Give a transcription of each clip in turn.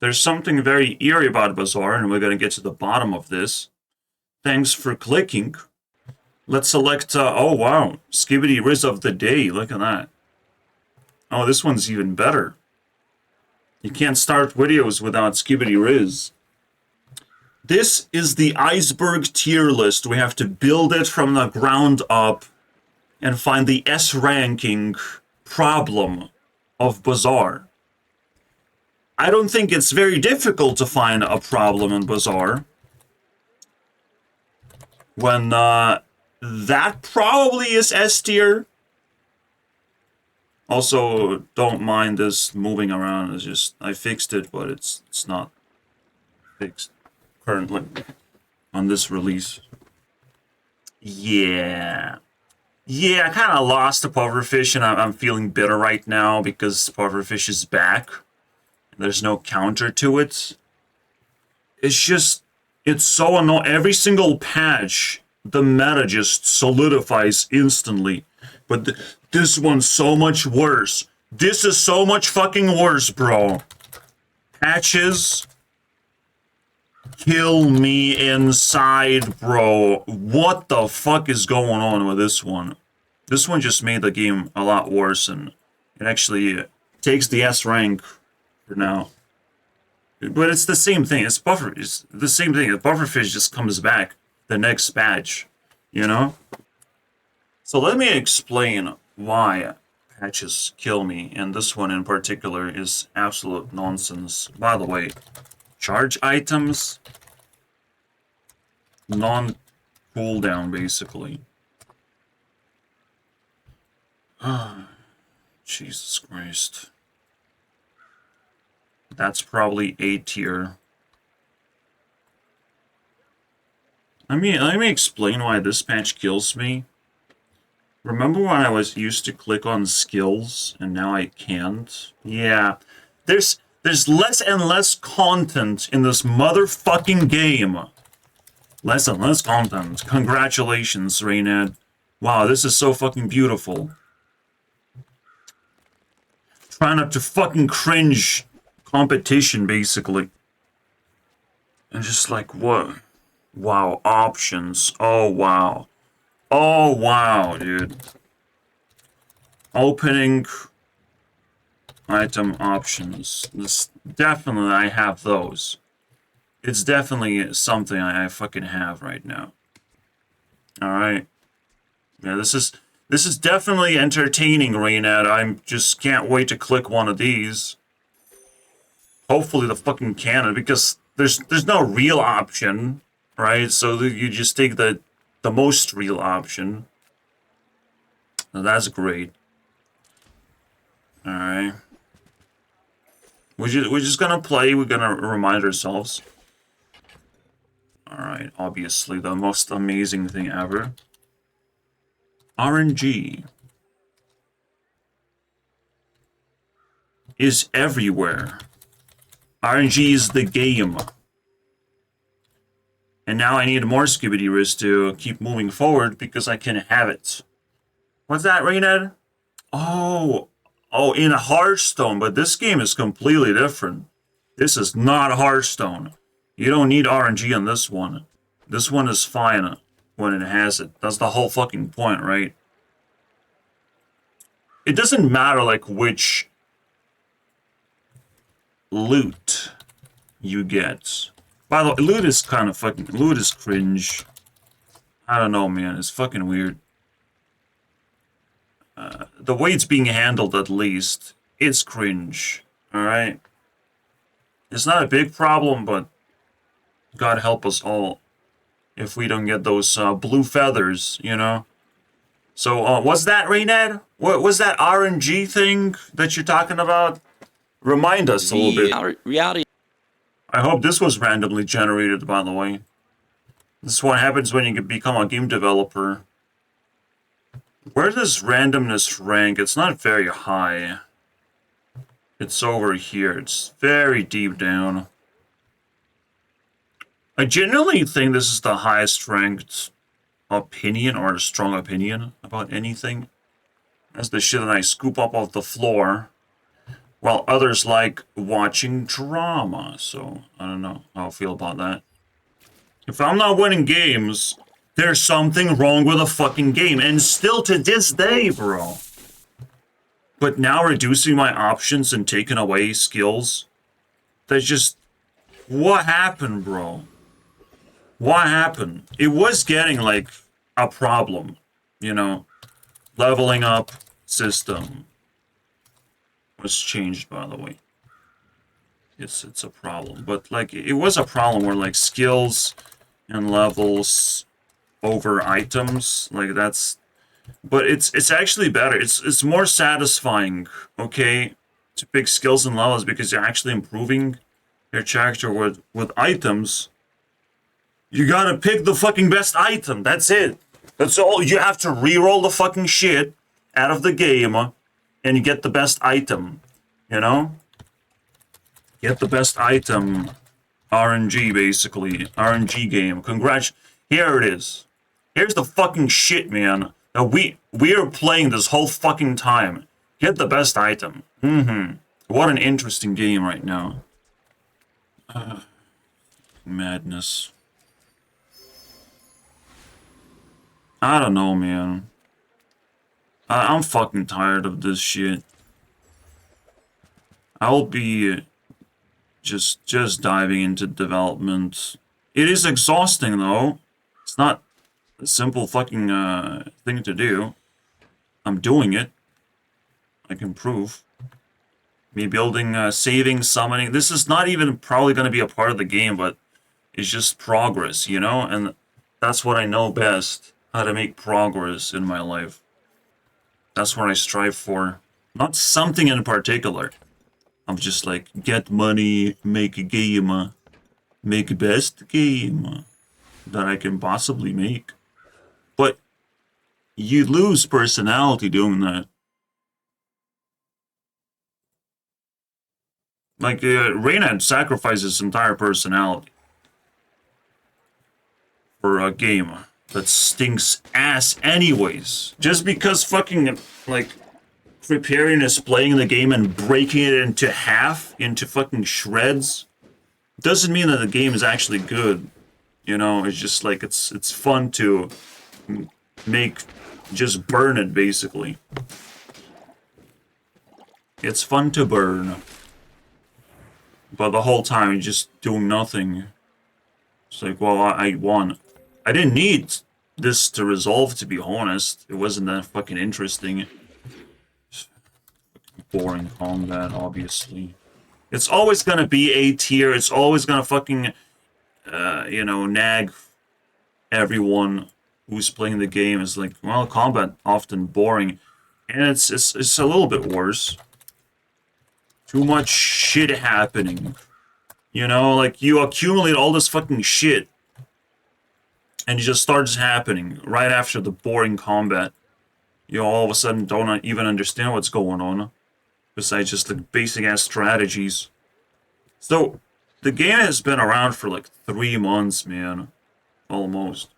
There's something very eerie about BAZAAR, and we're going to get to the bottom of this. Thanks for clicking. Let's select, oh wow, Skibidi Riz of the day, look at that. Oh, this one's even better. You can't start videos without Skibidi Riz. This is the ICEBERG tier list. We have to build it from the ground up and find the S ranking problem of BAZAAR. I don't think it's very difficult to find a problem in BAZAAR. When that probably is S tier. Also, don't mind this moving around. It's just I fixed it, but it's not fixed currently on this release. Yeah, I kind of lost the pufferfish, and I'm feeling bitter right now because pufferfish is back. There's no counter to it. It's so annoying. Every single patch, the meta just solidifies instantly. But this one's so much worse. This is so much fucking worse, bro. Patches kill me inside, bro. What the fuck is going on with this one? This one just made the game a lot worse, and it actually takes the S rank for now. But it's the same thing. It's the same thing. The pufferfish just comes back the next patch, you know? So let me explain why patches kill me, and this one in particular is absolute nonsense. By the way, charge items, non-cooldown, basically. Jesus Christ. That's probably A tier. Let me explain why this patch kills me. Remember when I used to click on skills and now I can't? Yeah. There's less and less content in this motherfucking game. Less and less content. Congratulations, Reynad. Wow, this is so fucking beautiful. Try not to fucking cringe competition, basically. And just like, what? Wow, options. Oh, wow. Oh, wow, dude. Opening item options. This definitely, I have those. It's definitely something I fucking have right now. Alright. Yeah, this is definitely entertaining, Reynad. I just can't wait to click one of these. Hopefully the fucking cannon, because there's no real option, right? So you just take the most real option. Now that's great. Alright. We're just gonna play, we're gonna remind ourselves. Alright, obviously the most amazing thing ever. RNG is everywhere. RNG is the game. And now I need more Skibidi Riz to keep moving forward because I can have it. What's that, Reynad? Oh, in a Hearthstone, but this game is completely different. This is not Hearthstone. You don't need RNG on this one. This one is fine when it has it. That's the whole fucking point, right? It doesn't matter, like, which loot you get. By the way, loot is kind of fucking... Loot is cringe. I don't know, man. It's fucking weird. The way it's being handled, at least, it's cringe. Alright? It's not a big problem, but God help us all if we don't get those blue feathers, you know? So, what's that, Reynad? What was that RNG thing that you're talking about? Remind us a little bit. Reality. I hope this was randomly generated, by the way. This is what happens when you become a game developer. Where does randomness rank? It's not very high. It's over here. It's very deep down. I genuinely think this is the highest ranked opinion or a strong opinion about anything. That's the shit that I scoop up off the floor. while others like watching drama. So I don't know how I feel about that. If I'm not winning games, there's something wrong with the fucking game. And still to this day, bro. But now reducing my options and taking away skills, that's just... What happened, bro? What happened? It was getting, like, a problem, you know? Leveling up system was changed, by the way. It's a problem. But, like, it was a problem where, like, skills and levels over items, like, that's... But it's actually better. It's more satisfying, okay, to pick skills and levels because you're actually improving your character with items. You gotta pick the fucking best item. That's it. That's all. You have to reroll the fucking shit out of the game and you get the best item. You know? Get the best item. RNG, basically. RNG game. Congrats. Here it is. Here's the fucking shit, man. Now we are playing this whole fucking time. Get the best item. What an interesting game right now. Madness. I don't know, man. I'm fucking tired of this shit. I'll be just diving into development. It is exhausting, though. It's not a simple fucking thing to do. I'm doing it. I can prove. Me building, saving, summoning. This is not even probably going to be a part of the game, but it's just progress, you know? And that's what I know best. How to make progress in my life. That's what I strive for. Not something in particular. I'm just like, get money, make a game. Make best game that I can possibly make. But you lose personality doing that. Like, Reynad sacrifices his entire personality for a game that stinks ass anyways. Just because fucking, like, Kriparian is playing the game and breaking it into half, into fucking shreds, doesn't mean that the game is actually good. You know, it's just like, it's fun to just burn it, basically. It's fun to burn. But the whole time, you're just doing nothing. It's like, well, I won. I didn't need this to resolve, to be honest. It wasn't that fucking interesting. Boring combat, obviously. It's always gonna be A tier. It's always gonna fucking, you know, nag everyone who's playing the game. It's like, well, combat often boring. And it's a little bit worse. Too much shit happening. You know, like, you accumulate all this fucking shit. And it just starts happening right after the boring combat. You all of a sudden don't even understand what's going on. Besides just, like, basic-ass strategies. So, the game has been around for, like, 3 months, man. Almost.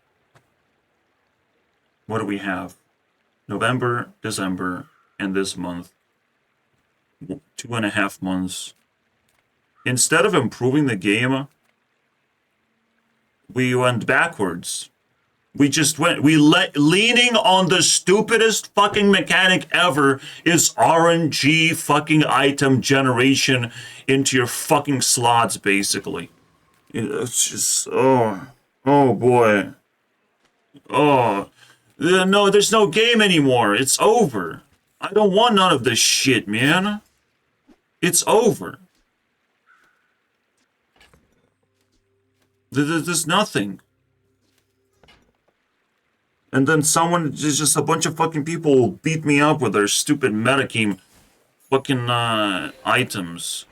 What do we have? November, December, and this month. 2.5 months. Instead of improving the game, we went backwards. We just went, leaning on the stupidest fucking mechanic ever is RNG fucking item generation into your fucking slots, basically. It's just, oh boy. Oh, no, there's no game anymore. It's over. I don't want none of this shit, man. It's over. There's nothing. And then just a bunch of fucking people will beat me up with their stupid metagame fucking items.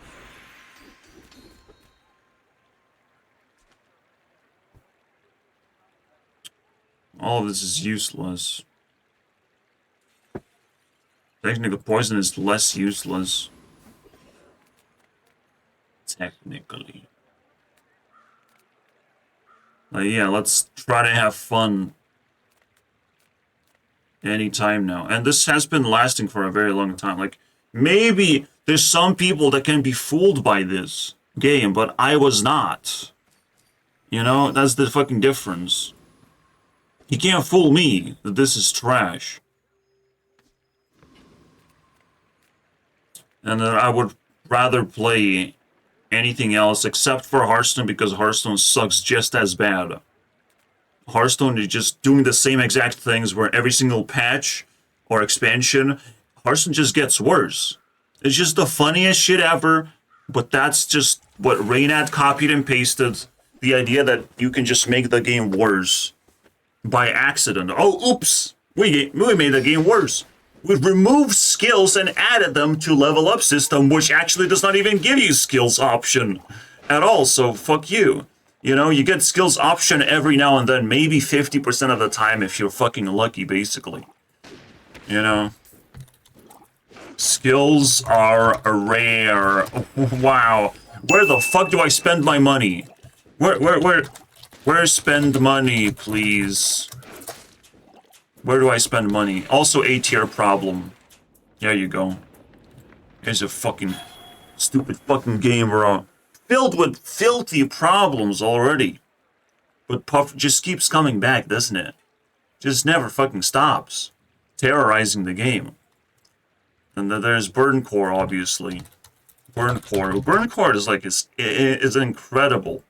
All of this is useless. Technically, poison is less useless. Technically. Yeah, let's try to have fun anytime now. And this has been lasting for a very long time. Like, maybe There's some people that can be fooled by this game, but I was not. You know, that's the fucking difference. You can't fool me that this is trash. And then I would rather play anything else except for Hearthstone because Hearthstone sucks just as bad. Hearthstone is just doing the same exact things where every single patch or expansion, Hearthstone just gets worse. It's just the funniest shit ever, but that's just what Reynad copied and pasted. The idea that you can just make the game worse by accident. Oh, oops! We made the game worse. We removed skills and added them to level up system, which actually does not even give you skills option at all, so fuck you. You know, you get skills option every now and then, maybe 50% of the time if you're fucking lucky, basically. You know? Skills are rare. Wow. Where the fuck do I spend my money? Where spend money, please? Where do I spend money? Also a tier problem. There you go. Here's a fucking stupid fucking game, bro. Filled with filthy problems already. But Puff just keeps coming back, doesn't it? Just never fucking stops. Terrorizing the game. And then there's Burn Core, obviously. Burn Core. Burn Core is like, is an incredible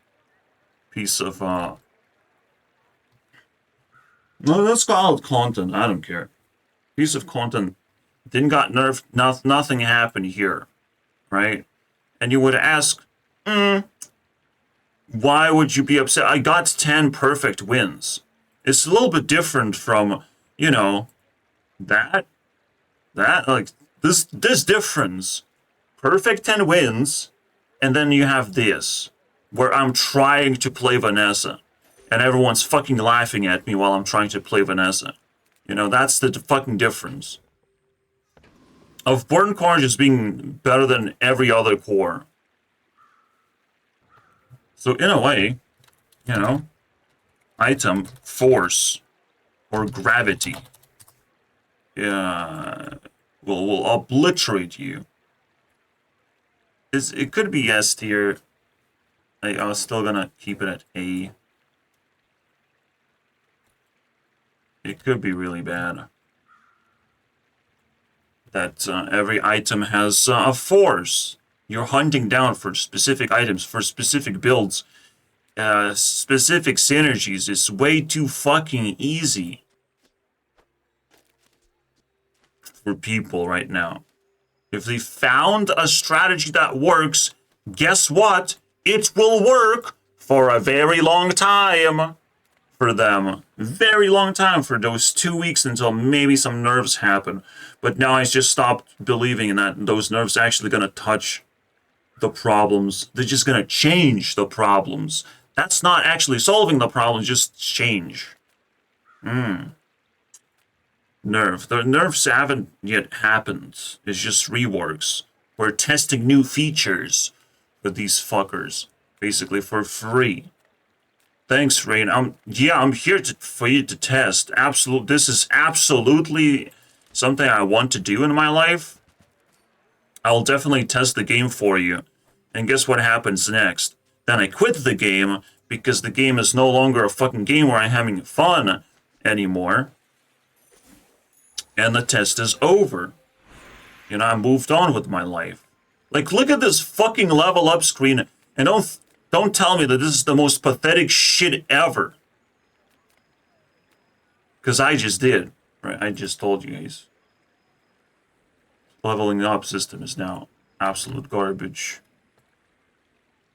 piece of, no, let's call it content. I don't care. Piece of content. Didn't got nerfed. Nothing happened here. Right? And you would ask, why would you be upset? I got 10 perfect wins. It's a little bit different from, you know, that, like, this difference. Perfect 10 wins, and then you have this, where I'm trying to play Vanessa, and everyone's fucking laughing at me while I'm trying to play Vanessa. You know, that's the fucking difference. Of Burn Core just being better than every other core. So in a way, you know, item, force, or gravity, will obliterate you. It could be S tier. I was still gonna keep it at A. It could be really bad. That every item has a force. You're hunting down for specific items, for specific builds, specific synergies. It's way too fucking easy for people right now. If they found a strategy that works, guess what? It will work for a very long time for them. Very long time, for those 2 weeks until maybe some nerfs happen. But now I just stopped believing in that those nerfs actually going to touch the problems. They're just going to change the problems. That's not actually solving the problem, just change. Nerf. The nerfs haven't yet happened. It's just reworks. We're testing new features with these fuckers, basically for free. Thanks, Rain. I'm here for you to test. This is absolutely something I want to do in my life. I'll definitely test the game for you. And guess what happens next? Then I quit the game because the game is no longer a fucking game where I'm having fun anymore. And the test is over. You know, I moved on with my life. Like, look at this fucking level up screen, and don't tell me that this is the most pathetic shit ever. Because I just did. Right? I just told you guys. Leveling up system is now absolute garbage.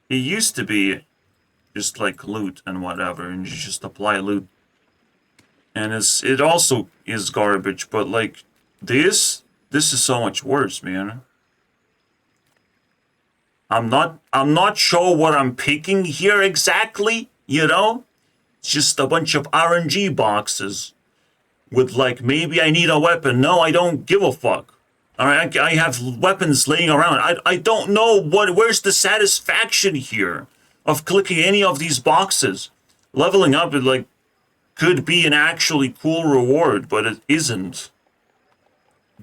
It used to be just like loot and whatever, and you just apply loot. And it also is garbage, but like this is so much worse, man. I'm not sure what I'm picking here exactly, you know? It's just a bunch of RNG boxes with like, maybe I need a weapon. No, I don't give a fuck. All right, I have weapons laying around. I don't know where's the satisfaction here of clicking any of these boxes. Leveling up, it like could be an actually cool reward, but it isn't.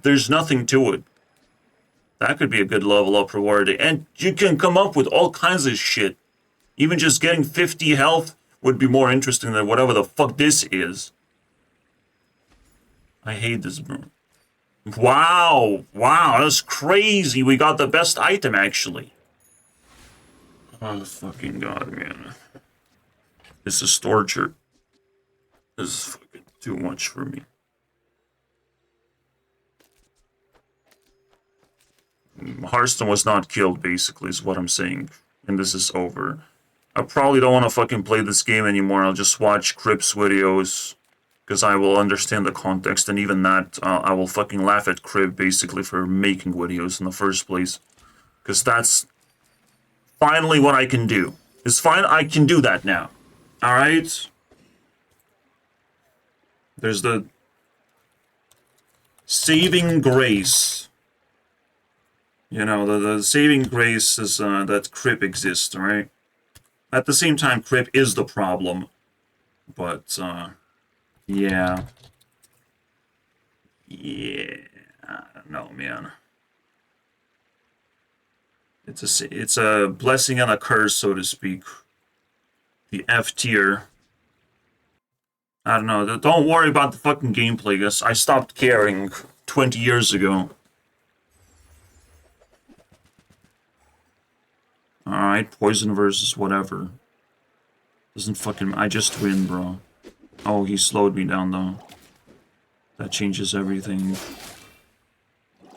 There's nothing to it. That could be a good level up reward. And you can come up with all kinds of shit. Even just getting 50 health would be more interesting than whatever the fuck this is. I hate this, bro. Wow. Wow, that's crazy. We got the best item, actually. Oh, fucking god, man. This is torture. This is fucking too much for me. Hearthstone was not killed, basically, is what I'm saying. And this is over. I probably don't want to fucking play this game anymore. I'll just watch Crip's videos. Because I will understand the context. And even that, I will fucking laugh at Crip, basically, for making videos in the first place. Because that's finally what I can do. It's fine, I can do that now. Alright? There's the saving grace. You know, the saving grace is that Crip exists, right? At the same time, Crip is the problem. But, yeah. Yeah, I don't know, man. It's a blessing and a curse, so to speak. The F tier. I don't know. Don't worry about the fucking gameplay, guys. I stopped caring 20 years ago. Alright, poison versus whatever. Doesn't fucking... I just win, bro. Oh, he slowed me down, though. That changes everything.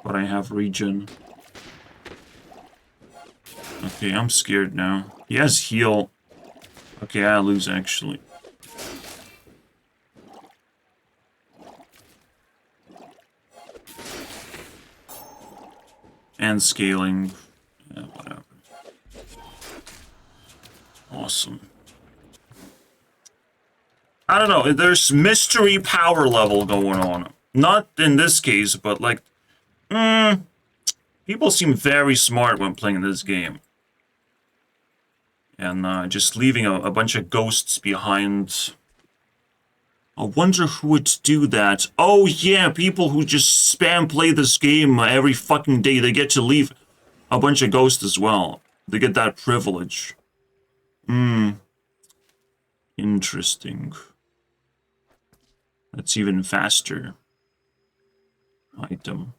But I have regen. Okay, I'm scared now. He has heal. Okay, I lose, actually. And scaling. Yeah, whatever. Awesome. I don't know, there's mystery power level going on. Not in this case, but like... people seem very smart when playing this game. And just leaving a bunch of ghosts behind. I wonder who would do that. Oh yeah, people who just spam play this game every fucking day. They get to leave a bunch of ghosts as well. They get that privilege. Interesting. That's even faster. Item.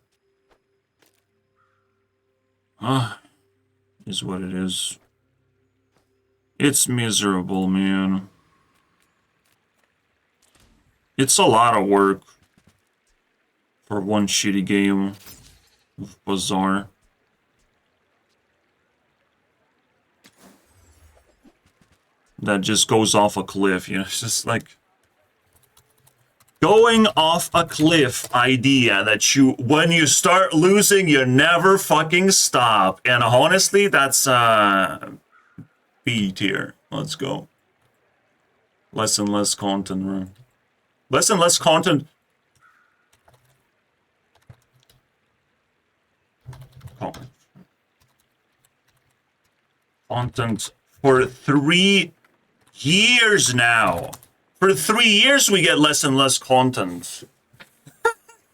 Is what it is. It's miserable, man. It's a lot of work for one shitty game of BAZAAR. That just goes off a cliff, you know, it's just like... Going off a cliff idea that you, when you start losing, you never fucking stop. And honestly, that's, B tier. Let's go. Less and less content, right? Less and less content. Content for 3 years now. For 3 years, we get less and less content.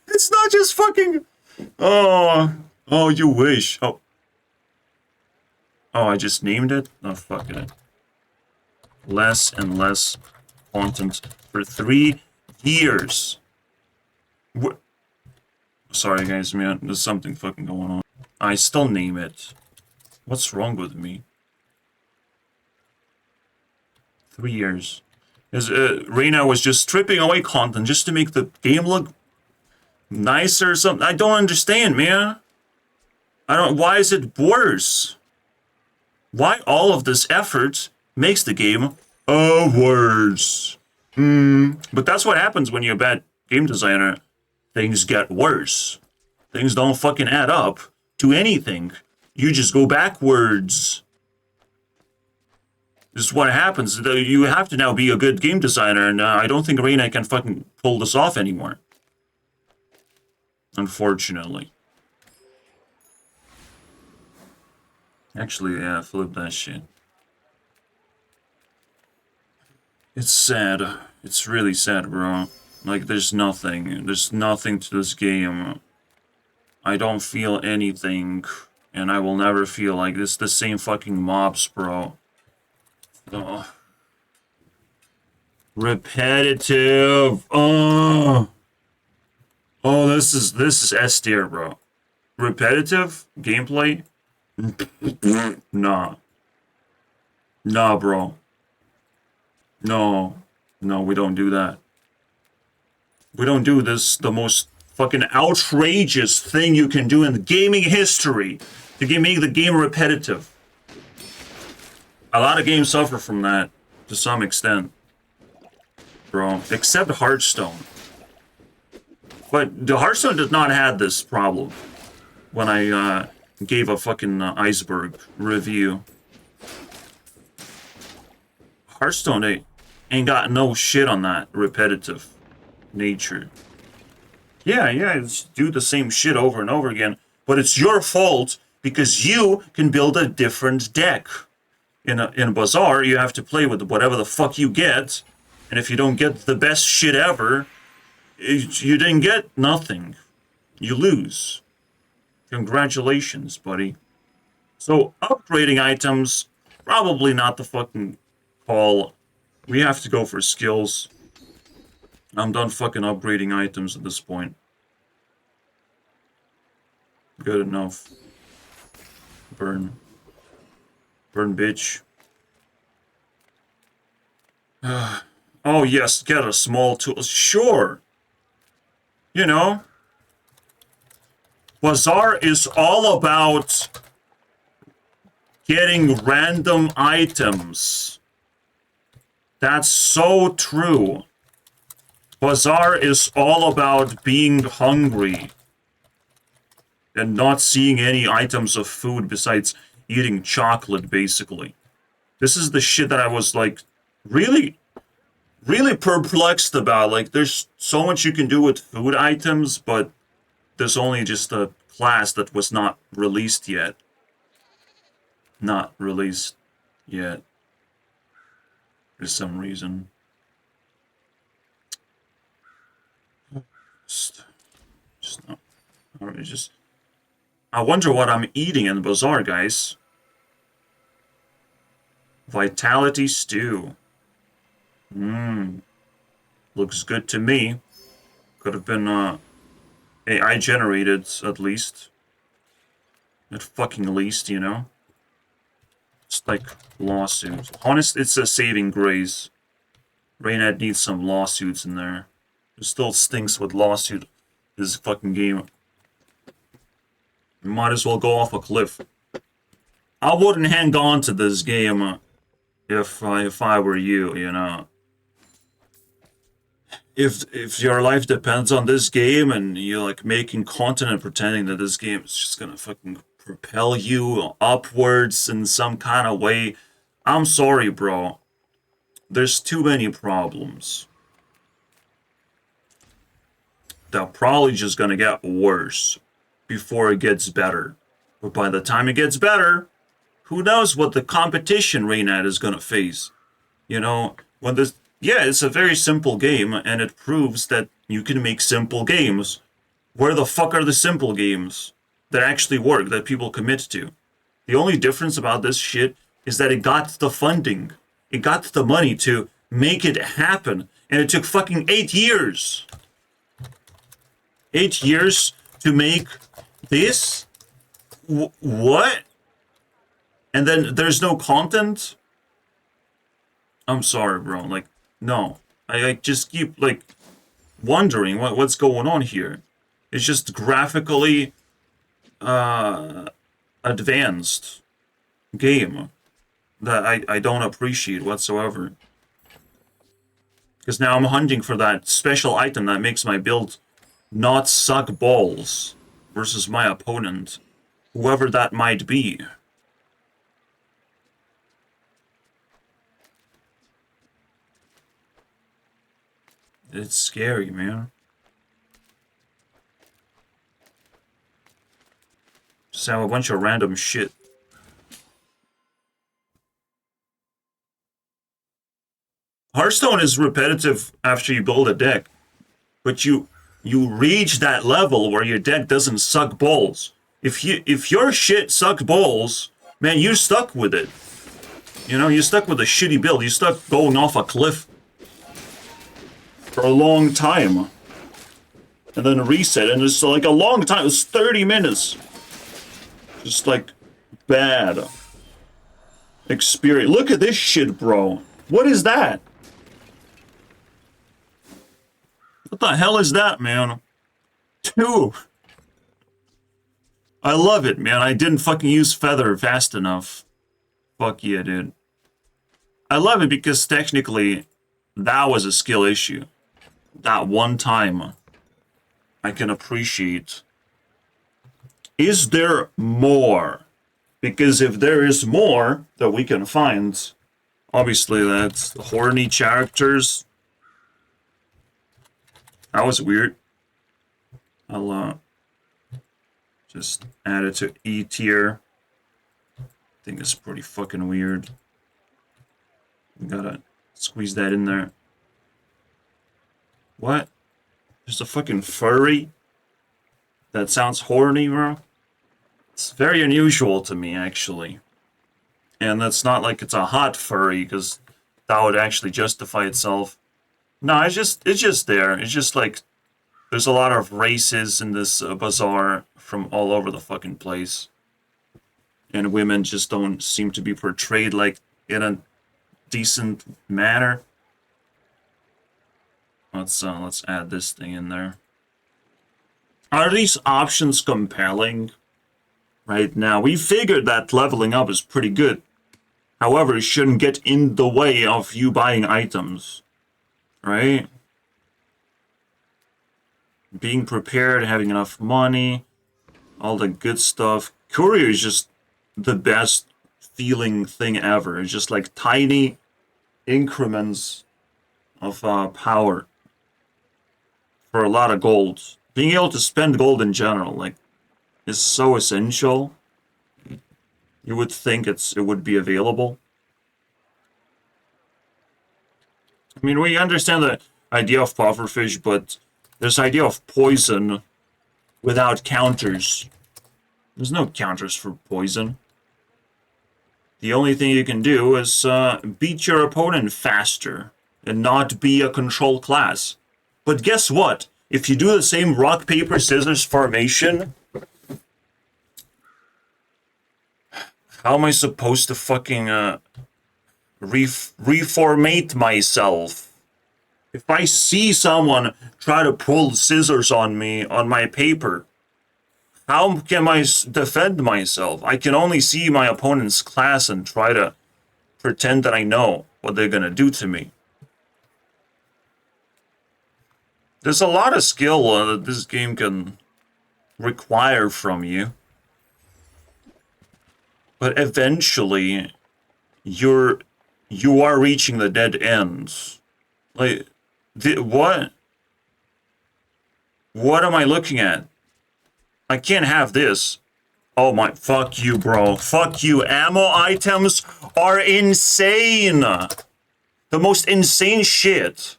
It's not just fucking... Oh, you wish. Oh, I just named it? Oh, fuck it. Less and less content for 3 years. Sorry, guys, man. There's something fucking going on. I still name it. What's wrong with me? 3 years. Because Reina was just stripping away content just to make the game look nicer or something. I don't understand, man. Why is it worse? Why all of this effort makes the game worse? But that's what happens when you're a bad game designer. Things get worse. Things don't fucking add up to anything. You just go backwards. This is what happens. You have to now be a good game designer, and I don't think Reina can fucking pull this off anymore. Unfortunately. Actually, yeah, flip that shit. It's sad. It's really sad, bro. Like, there's nothing. There's nothing to this game. I don't feel anything, and I will never feel like this. The same fucking mobs, bro. Oh. Repetitive. Oh, this is S tier, bro. Repetitive gameplay. Nah, nah, bro. No, no, we don't do that. We don't do this. The most fucking outrageous thing you can do in gaming history to make the game repetitive. A lot of games suffer from that to some extent, bro. Except Hearthstone. But the Hearthstone did not have this problem when I gave a fucking ICEBERG review. Hearthstone ain't got no shit on that repetitive nature. Yeah, it's do the same shit over and over again, but it's your fault because you can build a different deck. In a BAZAAR, you have to play with whatever the fuck you get, and if you don't get the best shit ever, you didn't get nothing. You lose. Congratulations, buddy. So, upgrading items, probably not the fucking call. We have to go for skills. I'm done fucking upgrading items at this point. Good enough. Burn. Burn, bitch. Oh, yes, get a small tool. Sure. You know, BAZAAR is all about getting random items. That's so true. BAZAAR is all about being hungry and not seeing any items of food besides eating chocolate, basically. This is the shit that I was, like, really perplexed about. Like, there's so much you can do with food items, but there's only just a class that was not released yet. Not released yet. For some reason. Just not. Just. I wonder what I'm eating in BAZAAR, guys. Vitality stew. Looks good to me. Could have been AI generated at least. At fucking least, you know. It's like lawsuits. Honest, it's a saving grace. Rainhead needs some lawsuits in there. It still stinks with lawsuit. This fucking game. You might as well go off a cliff. I wouldn't hang on to this game if I were you, you know. If your life depends on this game and you're like making content and pretending that this game is just gonna fucking propel you upwards in some kind of way, I'm sorry, bro. There's too many problems. They're probably just gonna get worse before it gets better. But by the time it gets better, who knows what the competition Reynad is gonna face? You know, when this, yeah, it's a very simple game, and it proves that you can make simple games. Where the fuck are the simple games that actually work, that people commit to? The only difference about this shit is that it got the funding. It got the money to make it happen, and it took fucking 8 years. 8 years to make this? What? And then there's no content? I'm sorry, bro. Like, no. I just keep, like, wondering what's going on here. It's just graphically advanced game that I don't appreciate whatsoever. Because now I'm hunting for that special item that makes my build not suck balls versus my opponent, whoever that might be. It's scary, man. Just have a bunch of random shit. Hearthstone is repetitive after you build a deck, but you you reach that level where your deck doesn't suck balls. If your shit suck balls, man, you're stuck with it. You know, you're stuck with a shitty build. You're stuck going off a cliff for a long time. And then reset, and it's like a long time. It's 30 minutes. Just like bad experience. Look at this shit, bro. What is that? What the hell is that, man? 2. I love it, man. I didn't fucking use Feather fast enough. Fuck yeah, dude. I love it because technically that was a skill issue. That one time I can appreciate. Is there more? Because if there is more that we can find, obviously that's horny characters. That was weird. I'll just add it to E tier. I think it's pretty fucking weird. We gotta squeeze that in there. What? There's a fucking furry? That sounds horny, bro. It's very unusual to me, actually. And that's not like it's a hot furry, because that would actually justify itself. No, it's just there. It's just like there's a lot of races in this bazaar from all over the fucking place, and women just don't seem to be portrayed like in a decent manner. Let's add this thing in there. Are these options compelling? Right now, we figured that leveling up is pretty good. However, it shouldn't get in the way of you buying items. Right? Being prepared, having enough money, all the good stuff. Courier is just the best feeling thing ever. It's just like tiny increments of power for a lot of gold. Being able to spend gold in general, like, is so essential. You would think it would be available. I mean, we understand the idea of pufferfish, but this idea of poison without counters. There's no counters for poison. The only thing you can do is beat your opponent faster and not be a control class. But guess what? If you do the same rock, paper, scissors formation, how am I supposed to fucking reformate myself? If I see someone try to pull scissors on me on my paper, how can I defend myself? I can only see my opponent's class and try to pretend that I know what they're gonna do to me. There's a lot of skill that this game can require from you. But eventually, you are reaching the dead ends. Like, what? What am I looking at? I can't have this. Oh my, fuck you, bro. Fuck you. Ammo items are insane. The most insane shit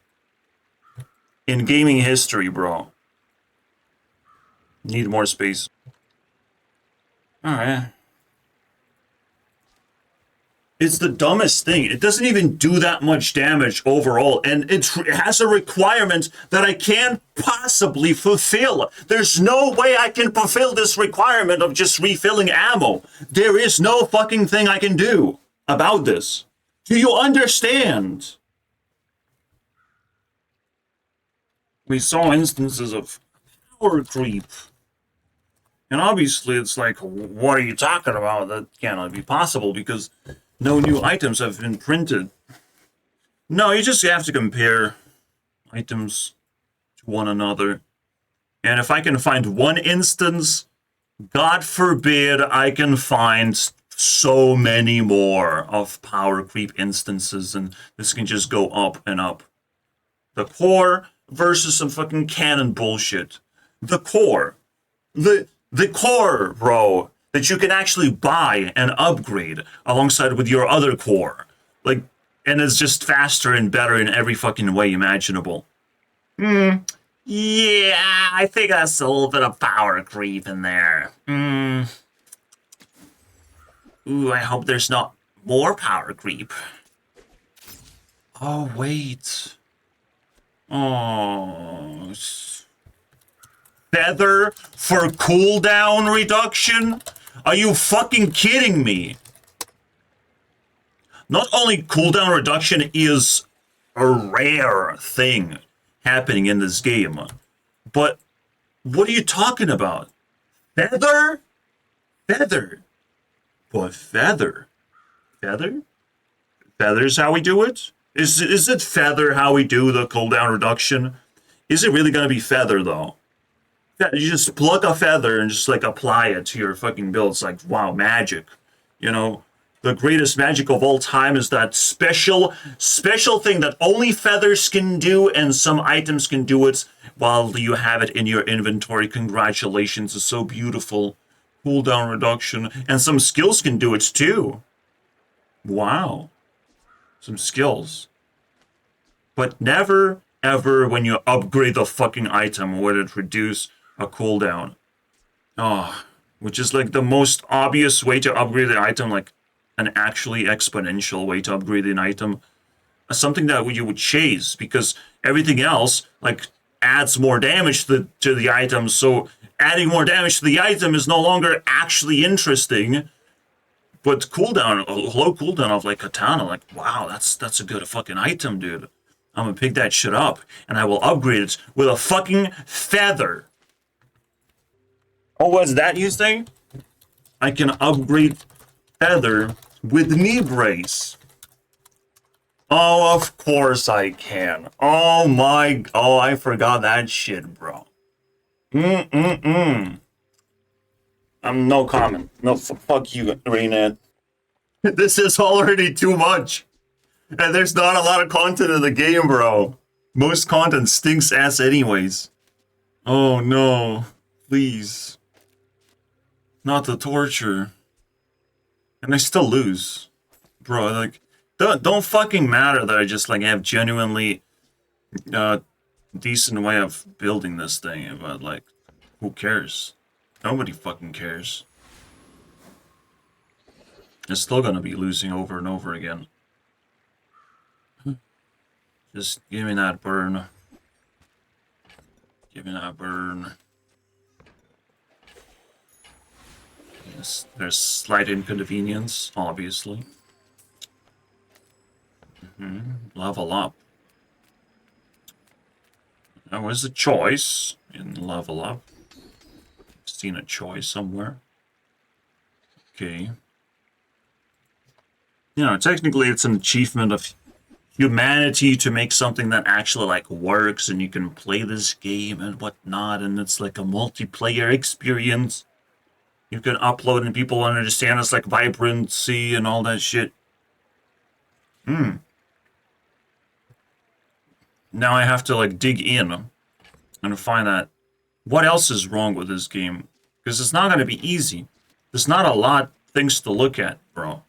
in gaming history, bro. Need more space. Alright. It's the dumbest thing. It doesn't even do that much damage overall, and it has a requirement that I can't possibly fulfill. There's no way I can fulfill this requirement of just refilling ammo. There is no fucking thing I can do about this. Do you understand? We saw instances of power creep. And obviously it's like, what are you talking about? That cannot be possible because no new items have been printed. No, you just have to compare items to one another. And if I can find one instance, God forbid I can find so many more of power creep instances, and this can just go up and up. The core versus some fucking cannon bullshit. The core. The core, bro, that you can actually buy and upgrade alongside with your other core. Like, and it's just faster and better in every fucking way imaginable. Yeah, I think that's a little bit of power creep in there. Ooh, I hope there's not more power creep. Oh, wait. Oh. Feather for cooldown reduction? Are you fucking kidding me? Not only cooldown reduction is a rare thing happening in this game, but what are you talking about? Feather? Feather. What feather? Feather? Feather's how we do it? Is it feather how we do the cooldown reduction? Is it really gonna be feather though? You just pluck a feather and just like apply it to your fucking build. It's like, wow, magic. You know, the greatest magic of all time is that special thing that only feathers can do and some items can do it while you have it in your inventory. Congratulations, it's so beautiful. Cooldown reduction. And some skills can do it too. Wow. Some skills. But never, ever when you upgrade the fucking item would it reduce a cooldown. Oh, which is like the most obvious way to upgrade the item, like an actually exponential way to upgrade an item. Something that you would chase, because everything else, like, adds more damage to the item, so adding more damage to the item is no longer actually interesting. But cooldown, a low cooldown of like Katana, like, wow, that's a good fucking item, dude. I'm gonna pick that shit up, and I will upgrade it with a fucking feather. Oh, what's that you say? I can upgrade feather with knee brace. Oh, of course I can. Oh my, oh, I forgot that shit, bro. No comment. No, fuck you, Raynette. This is already too much. And there's not a lot of content in the game, bro. Most content stinks ass anyways. Oh no. Please. Not the torture. And I still lose. Bro, like, don't fucking matter that I just, like, have genuinely decent way of building this thing, but, like, who cares? Nobody fucking cares. It's still gonna be losing over and over again. Just give me that burn. Give me that burn. Yes, there's slight inconvenience, obviously. Level up. There was a choice in level up. Seen a choice somewhere. Okay. You know, technically it's an achievement of humanity to make something that actually, like, works and you can play this game and whatnot, and it's like a multiplayer experience. You can upload and people understand it's like vibrancy and all that shit. Now I have to, like, dig in and find out what else is wrong with this game. Because it's not going to be easy. There's not a lot of things to look at, bro.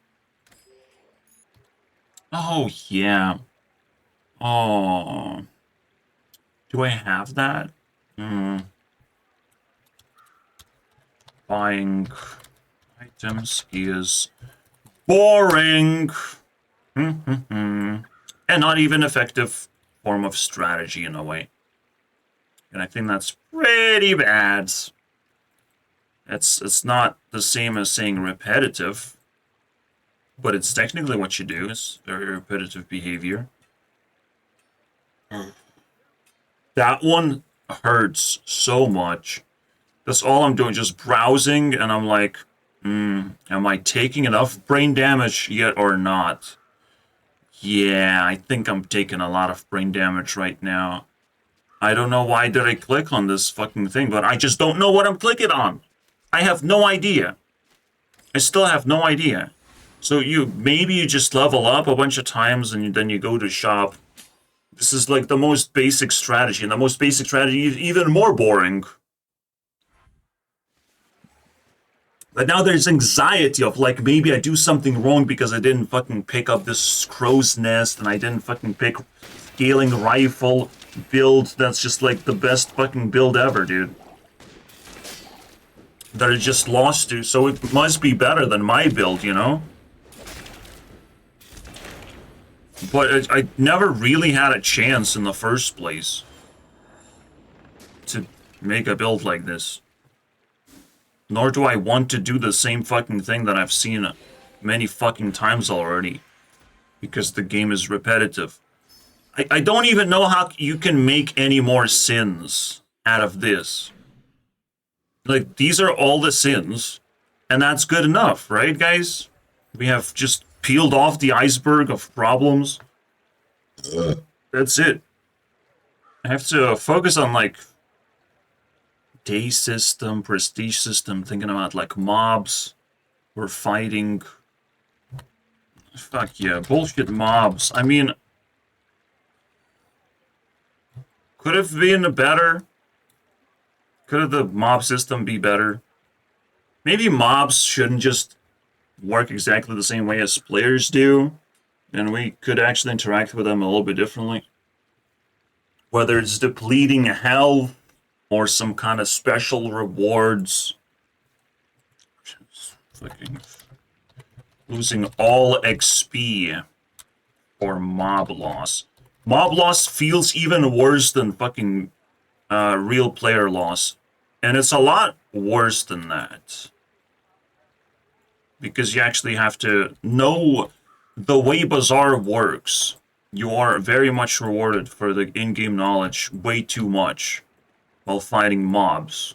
Oh, yeah. Oh. Do I have that? Buying items is boring. And not even effective form of strategy in a way. And I think that's pretty bad. It's not the same as saying repetitive, but it's technically what you do. It's very repetitive behavior. That one hurts so much. That's all I'm doing, just browsing, and I'm like, am I taking enough brain damage yet or not? Yeah, I think I'm taking a lot of brain damage right now. I don't know why did I click on this fucking thing, but I just don't know what I'm clicking on. I have no idea. I still have no idea. So maybe you just level up a bunch of times and then you go to shop. This is like the most basic strategy, and the most basic strategy is even more boring. But now there's anxiety of, like, maybe I do something wrong because I didn't fucking pick up this crow's nest and I didn't fucking pick scaling rifle. build that's just like the best fucking build ever, dude. That I just lost to, so it must be better than my build, you know? But I never really had a chance in the first place to make a build like this. Nor do I want to do the same fucking thing that I've seen many fucking times already. Because the game is repetitive. I don't even know how you can make any more sins out of this. Like, these are all the sins, and that's good enough, right, guys? We have just peeled off the iceberg of problems. That's it. I have to focus on, like, day system, prestige system, thinking about, like, mobs. We're fighting. Fuck yeah, bullshit mobs. I mean, could have been better. Could the mob system be better? Maybe mobs shouldn't just work exactly the same way as players do, and we could actually interact with them a little bit differently. Whether it's depleting health or some kind of special rewards. Fucking losing all XP or mob loss. Mob loss feels even worse than fucking real player loss. And it's a lot worse than that. Because you actually have to know the way BAZAAR works. You are very much rewarded for the in-game knowledge, way too much, while fighting mobs.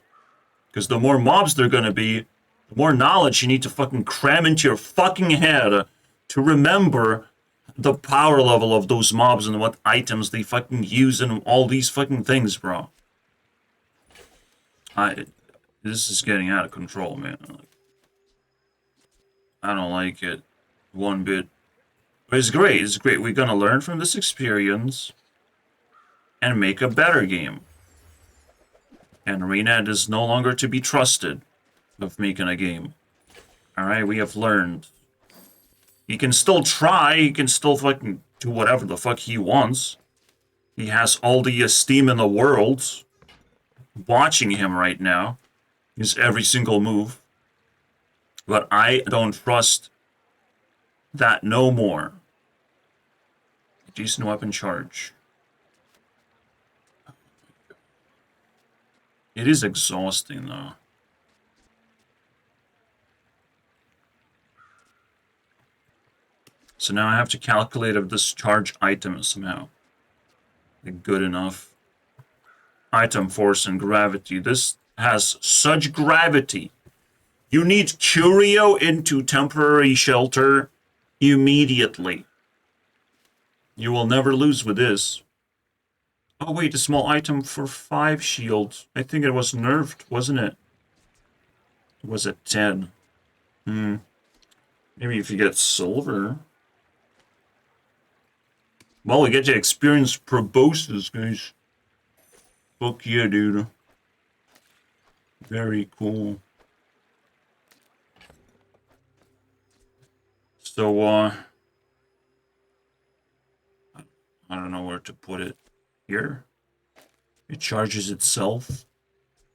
Because the more mobs there are gonna be, the more knowledge you need to fucking cram into your fucking head to remember the power level of those mobs and what items they fucking use and all these fucking things, bro. This is getting out of control, man. I don't like it one bit. But it's great, it's great. We're gonna learn from this experience and make a better game. And Renet is no longer to be trusted of making a game. Alright, we have learned. He can still try, he can still fucking do whatever the fuck he wants. He has all the esteem in the world watching him right now. His every single move. But I don't trust that no more. Decent weapon charge. It is exhausting though. So now I have to calculate if this charge item is somehow good enough. Item force and gravity. This has such gravity. You need Curio into temporary shelter immediately. You will never lose with this. Oh wait, a small item for 5 shields. I think it was nerfed, wasn't it? It was at 10. Maybe if you get silver. Well, we get to experience proboscis, guys. Fuck yeah, dude. Very cool. So, I don't know where to put it. Here? It charges itself.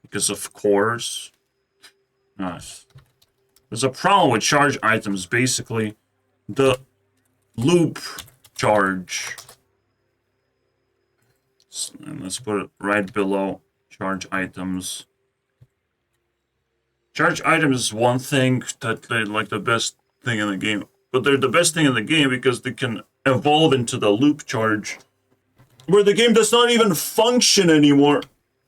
Because of course. Nice. There's a problem with charge items, basically. The loop charge. And let's put it right below charge items. Charge items is one thing that they're like the best thing in the game. But they're the best thing in the game because they can evolve into the loop charge. Where the game does not even function anymore.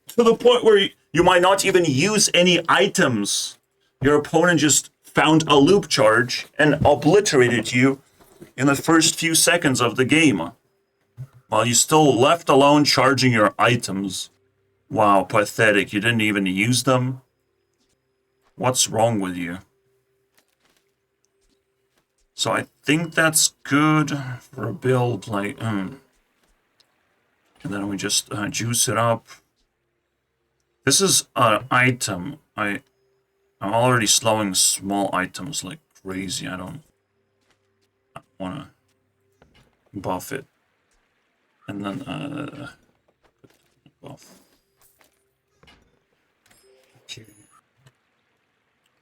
To the point where you might not even use any items. Your opponent just found a loop charge and obliterated you in the first few seconds of the game. While you still left alone charging your items. Wow, pathetic. You didn't even use them? What's wrong with you? So I think that's good for a build like... And then we just juice it up. This is an item. I'm already slowing small items like crazy. I don't want to buff it. And then Well,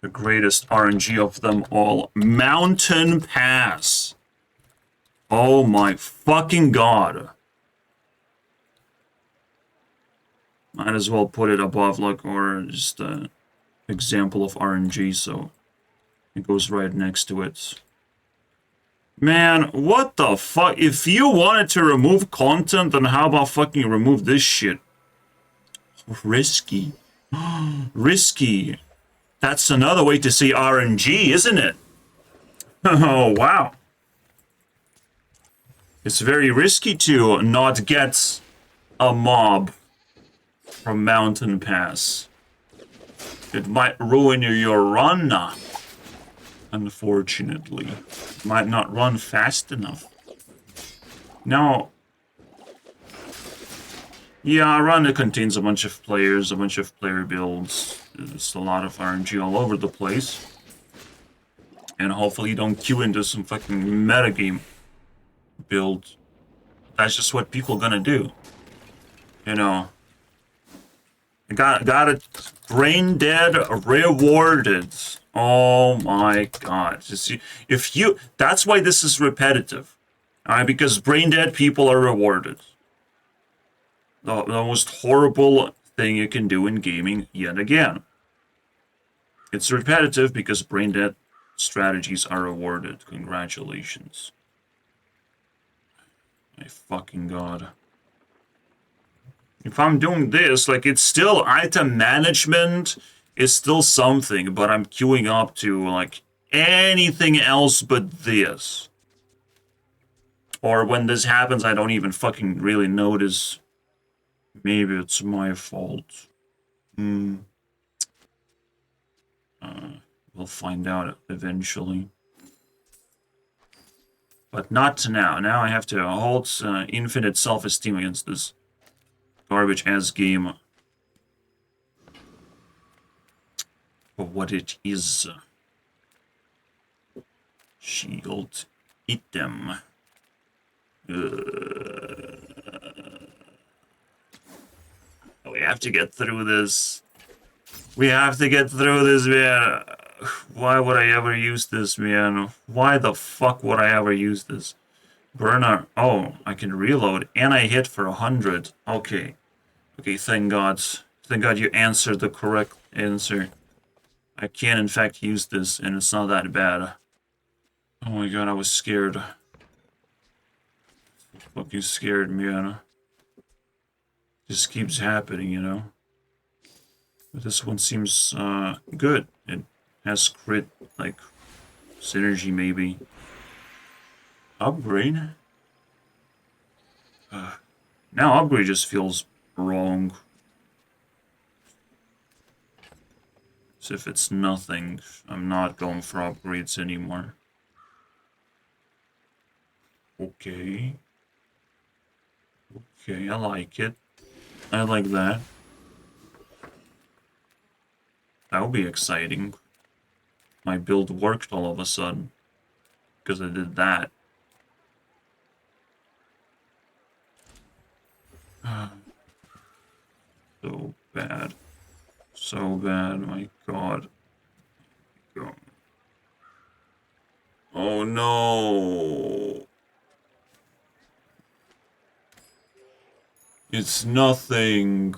the greatest RNG of them all. Mountain Pass. Oh my fucking god. Might as well put it above, like, or just an example of RNG, so it goes right next to it. Man, what the fuck? If you wanted to remove content, then how about fucking remove this shit? Risky. Risky. That's another way to say RNG, isn't it? Oh, wow. It's very risky to not get a mob from Mountain Pass. It might ruin your run, unfortunately. It might not run fast enough. Now, yeah, a run that contains a bunch of players, a bunch of player builds. There's a lot of RNG all over the place. And hopefully you don't queue into some fucking metagame build. That's just what people gonna do. You know. Got it brain dead rewarded. Oh my god. Just, if you that's why this is repetitive. Alright, because brain dead people are rewarded. The most horrible thing you can do in gaming yet again. It's repetitive because brain dead strategies are rewarded. Congratulations. My fucking god. If I'm doing this, like, it's still item management, is still something, but I'm queuing up to, like, anything else but this. Or when this happens, I don't even fucking really notice. Maybe it's my fault. We'll find out eventually. But not now. Now I have to hold infinite self-esteem against this garbage-ass game for what it is. Shield item. We have to get through this. We have to get through this, man. Why would I ever use this, man? Why the fuck would I ever use this? Burner. Oh, I can reload. And I hit for 100. Okay. Okay, thank God. Thank God you answered the correct answer. I can, in fact, use this, and it's not that bad. Oh my god, I was scared. Fucking scared, man. Just keeps happening, you know? But this one seems good. It has crit, like, synergy, maybe. Upgrade? Now upgrade just feels wrong. As if it's nothing. I'm not going for upgrades anymore. Okay. Okay, I like it. I like that. That would be exciting. My build worked all of a sudden. Because I did that. So bad. So bad, my god. Oh no! It's nothing.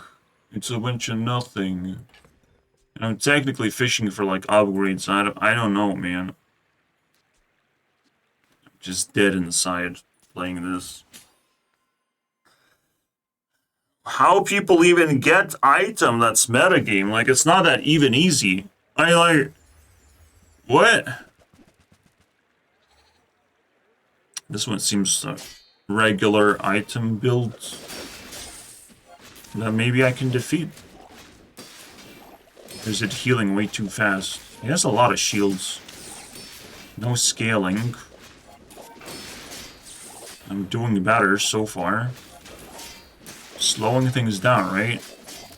It's a bunch of nothing. And I'm technically fishing for, like, upgrades. I don't know, man. I'm just dead inside playing this. How people even get item that's metagame? Like, it's not that even easy. What? This one seems regular item build that maybe I can defeat. Or is it healing way too fast? He has a lot of shields. No scaling. I'm doing better so far. Slowing things down, right?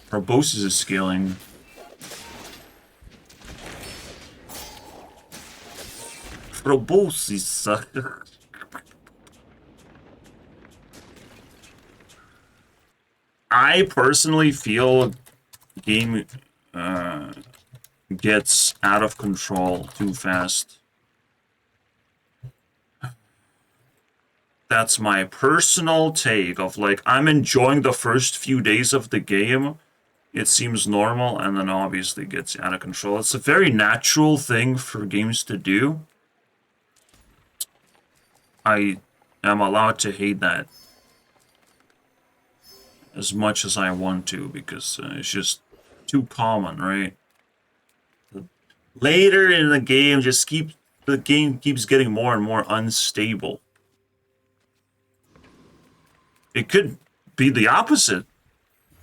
Proboscis is scaling. Proboscis. I personally feel game gets out of control too fast. That's my personal take of like, I'm enjoying the first few days of the game. It seems normal, and then obviously gets out of control. It's a very natural thing for games to do. I am allowed to hate that as much as I want to, because it's just too common, right? Later in the game, the game keeps getting more and more unstable. It could be the opposite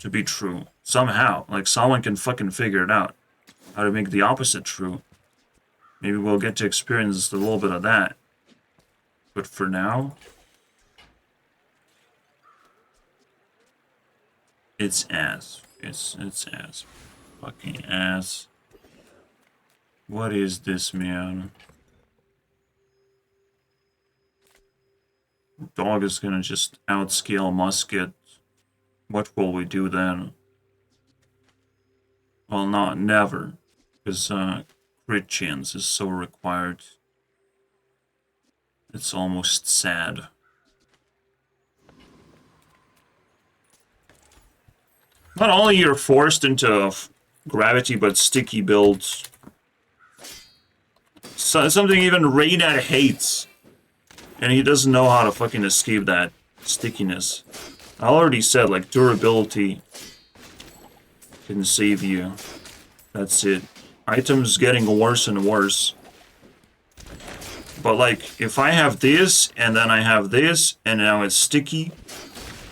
to be true somehow. Like someone can fucking figure it out how to make the opposite true. Maybe we'll get to experience a little bit of that. But for now, it's ass. It's ass. Fucking ass. What is this, man? Dog is gonna just outscale musket. What will we do then? Well, not never, because crit chance is so required. It's almost sad. Not only you're forced into gravity, but sticky builds. So, something even Reynad hates. And he doesn't know how to fucking escape that stickiness. I already said, like, durability can save you. That's it. Items getting worse and worse. But, like, if I have this, and then I have this, and now it's sticky,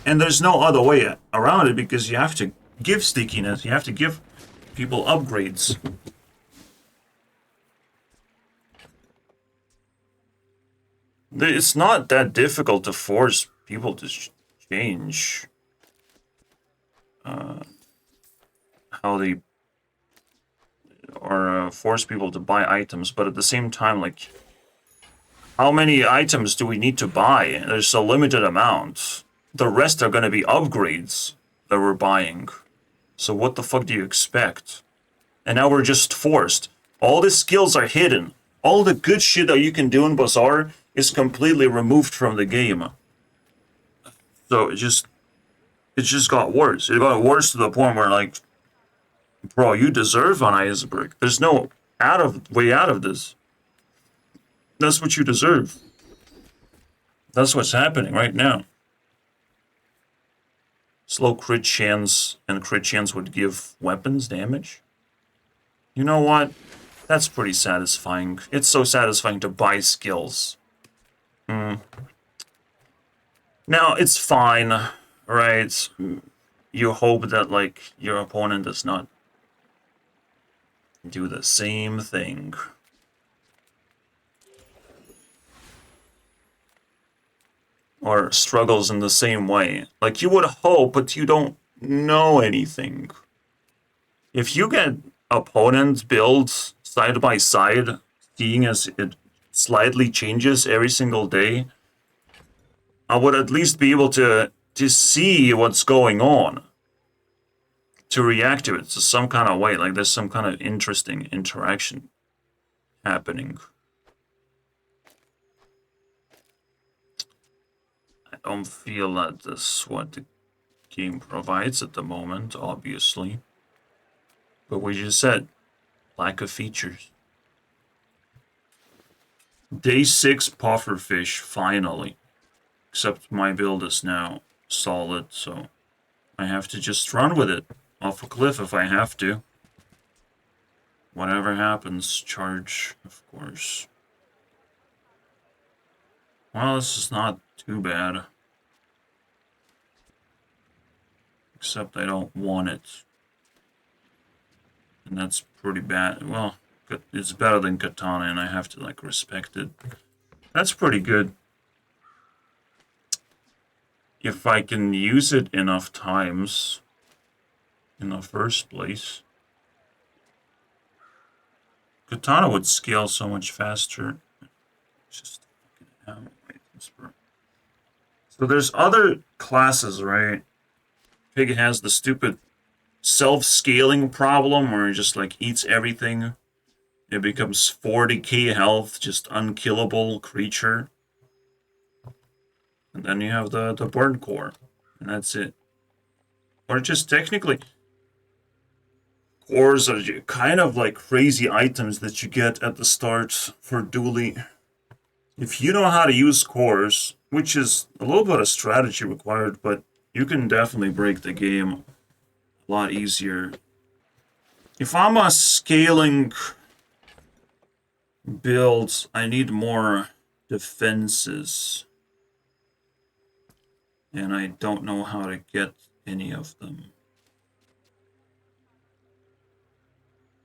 and there's no other way around it, because you have to give stickiness. You have to give people upgrades. It's not that difficult to force people to change how they, or force people to buy items, but at the same time, like, how many items do we need to buy? There's a limited amount. The rest are going to be upgrades that we're buying. So what the fuck do you expect? And now we're just forced. All the skills are hidden. All the good shit that you can do in BAZAAR is completely removed from the game. So it just got worse. It got worse to the point where, like, bro, you deserve an ICEBERG. There's no way out of this. That's what you deserve. That's what's happening right now. Slow crit chance, and crit chance would give weapons damage. You know what? That's pretty satisfying. It's so satisfying to buy skills. Now, it's fine, right? You hope that, like, your opponent does not do the same thing. Or struggles in the same way. Like, you would hope, but you don't know anything. If you get opponents builds side by side, seeing as it slightly changes every single day, I would at least be able to see what's going on. To react to it to some kind of way. Like, there's some kind of interesting interaction happening. I don't feel that this is what the game provides at the moment, obviously. But we just said, lack of features. Day 6 pufferfish, finally. Except my build is now solid, so I have to just run with it. Off a cliff if I have to. Whatever happens, charge, of course. Well, this is not too bad. Except I don't want it. And that's pretty bad. Well, it's better than katana, and I have to, like, respect it. That's pretty good. If I can use it enough times in the first place. Katana would scale so much faster. Just fucking wait, so there's other classes, right? Pig has the stupid self-scaling problem where it just like eats everything. It becomes 40k health, just unkillable creature. And then you have the burn core, and that's it. Or just technically, cores are kind of like crazy items that you get at the start for dueling. If you know how to use cores, which is a little bit of strategy required, but you can definitely break the game a lot easier. If I'm a scaling build, I need more defenses. And I don't know how to get any of them.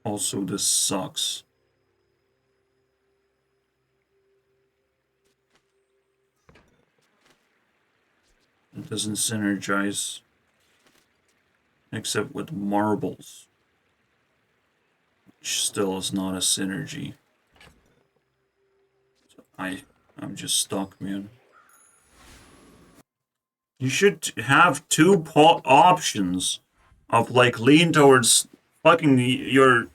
Also, this sucks. It doesn't synergize. Except with marbles. Which still is not a synergy. So I'm just stuck, man. You should have two options of like lean towards fucking your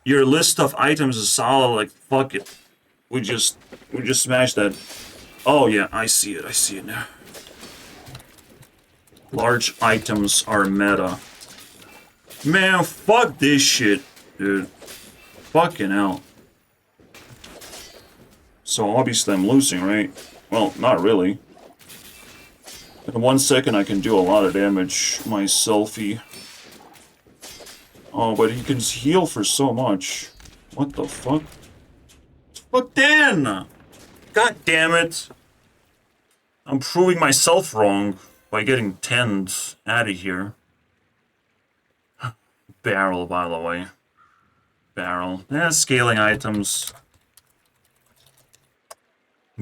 list of items is solid. Like fuck it, we just smash that. Oh yeah, I see it now. Large items are meta. Man, fuck this shit, dude. Fucking hell. So obviously I'm losing, right? Well, not really. In 1 second I can do a lot of damage myselfy. Oh, but he can heal for so much. What the fuck? Fuck Dan! God damn it! I'm proving myself wrong by getting 10s out of here. Barrel, by the way. Barrel. Yeah, scaling items.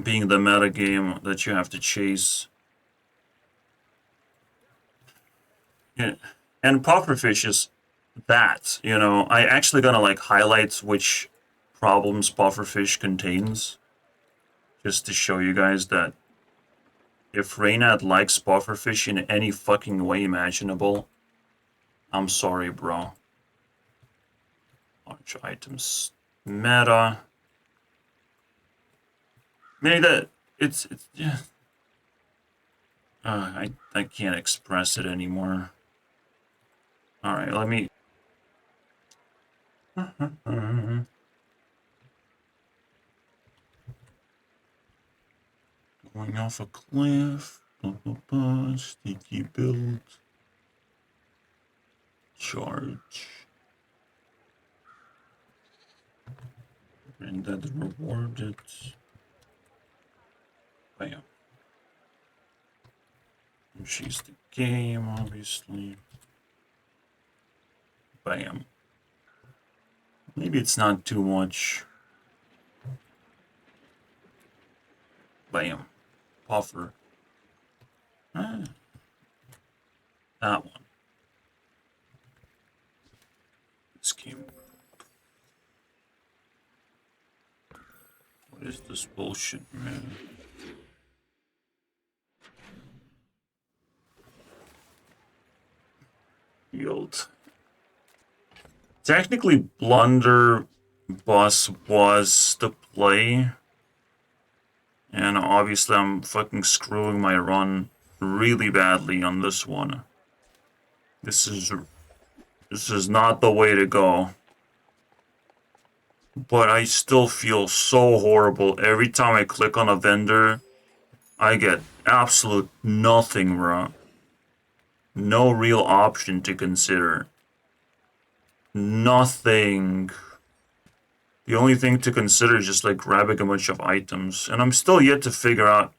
Being the meta game that you have to chase. Yeah. And pufferfish is that, you know. I actually gonna like highlight which problems pufferfish contains. Just to show you guys that if Reynad likes pufferfish in any fucking way imaginable, I'm sorry, bro. Large items. Meta. Maybe that it's yeah. I can't express it anymore. Alright, let me going off a cliff. Blah, blah, blah. Sticky build. Charge. And that rewarded. Bam. And she's the game, obviously. Bam. Maybe it's not too much. Bam. Puffer. Ah. That one. This game. What is this bullshit, man? Yield. Technically, Blunderbuss was the play. And obviously I'm fucking screwing my run really badly on this one. This is not the way to go. But I still feel so horrible. Every time I click on a vendor, I get absolute nothing, bro. No real option to consider. Nothing. The only thing to consider is just like grabbing a bunch of items. And I'm still yet to figure out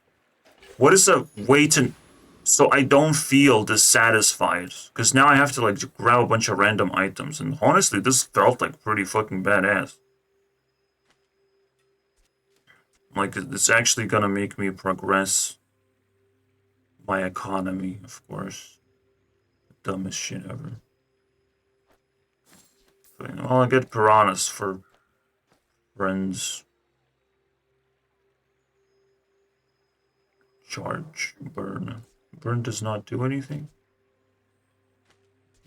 what is a way to... So I don't feel dissatisfied. Because now I have to like grab a bunch of random items. And honestly, this felt like pretty fucking badass. Like, it's actually gonna make me progress my economy, of course. Dumbest shit ever. But, well, I get piranhas for friends. Charge, burn. Burn does not do anything?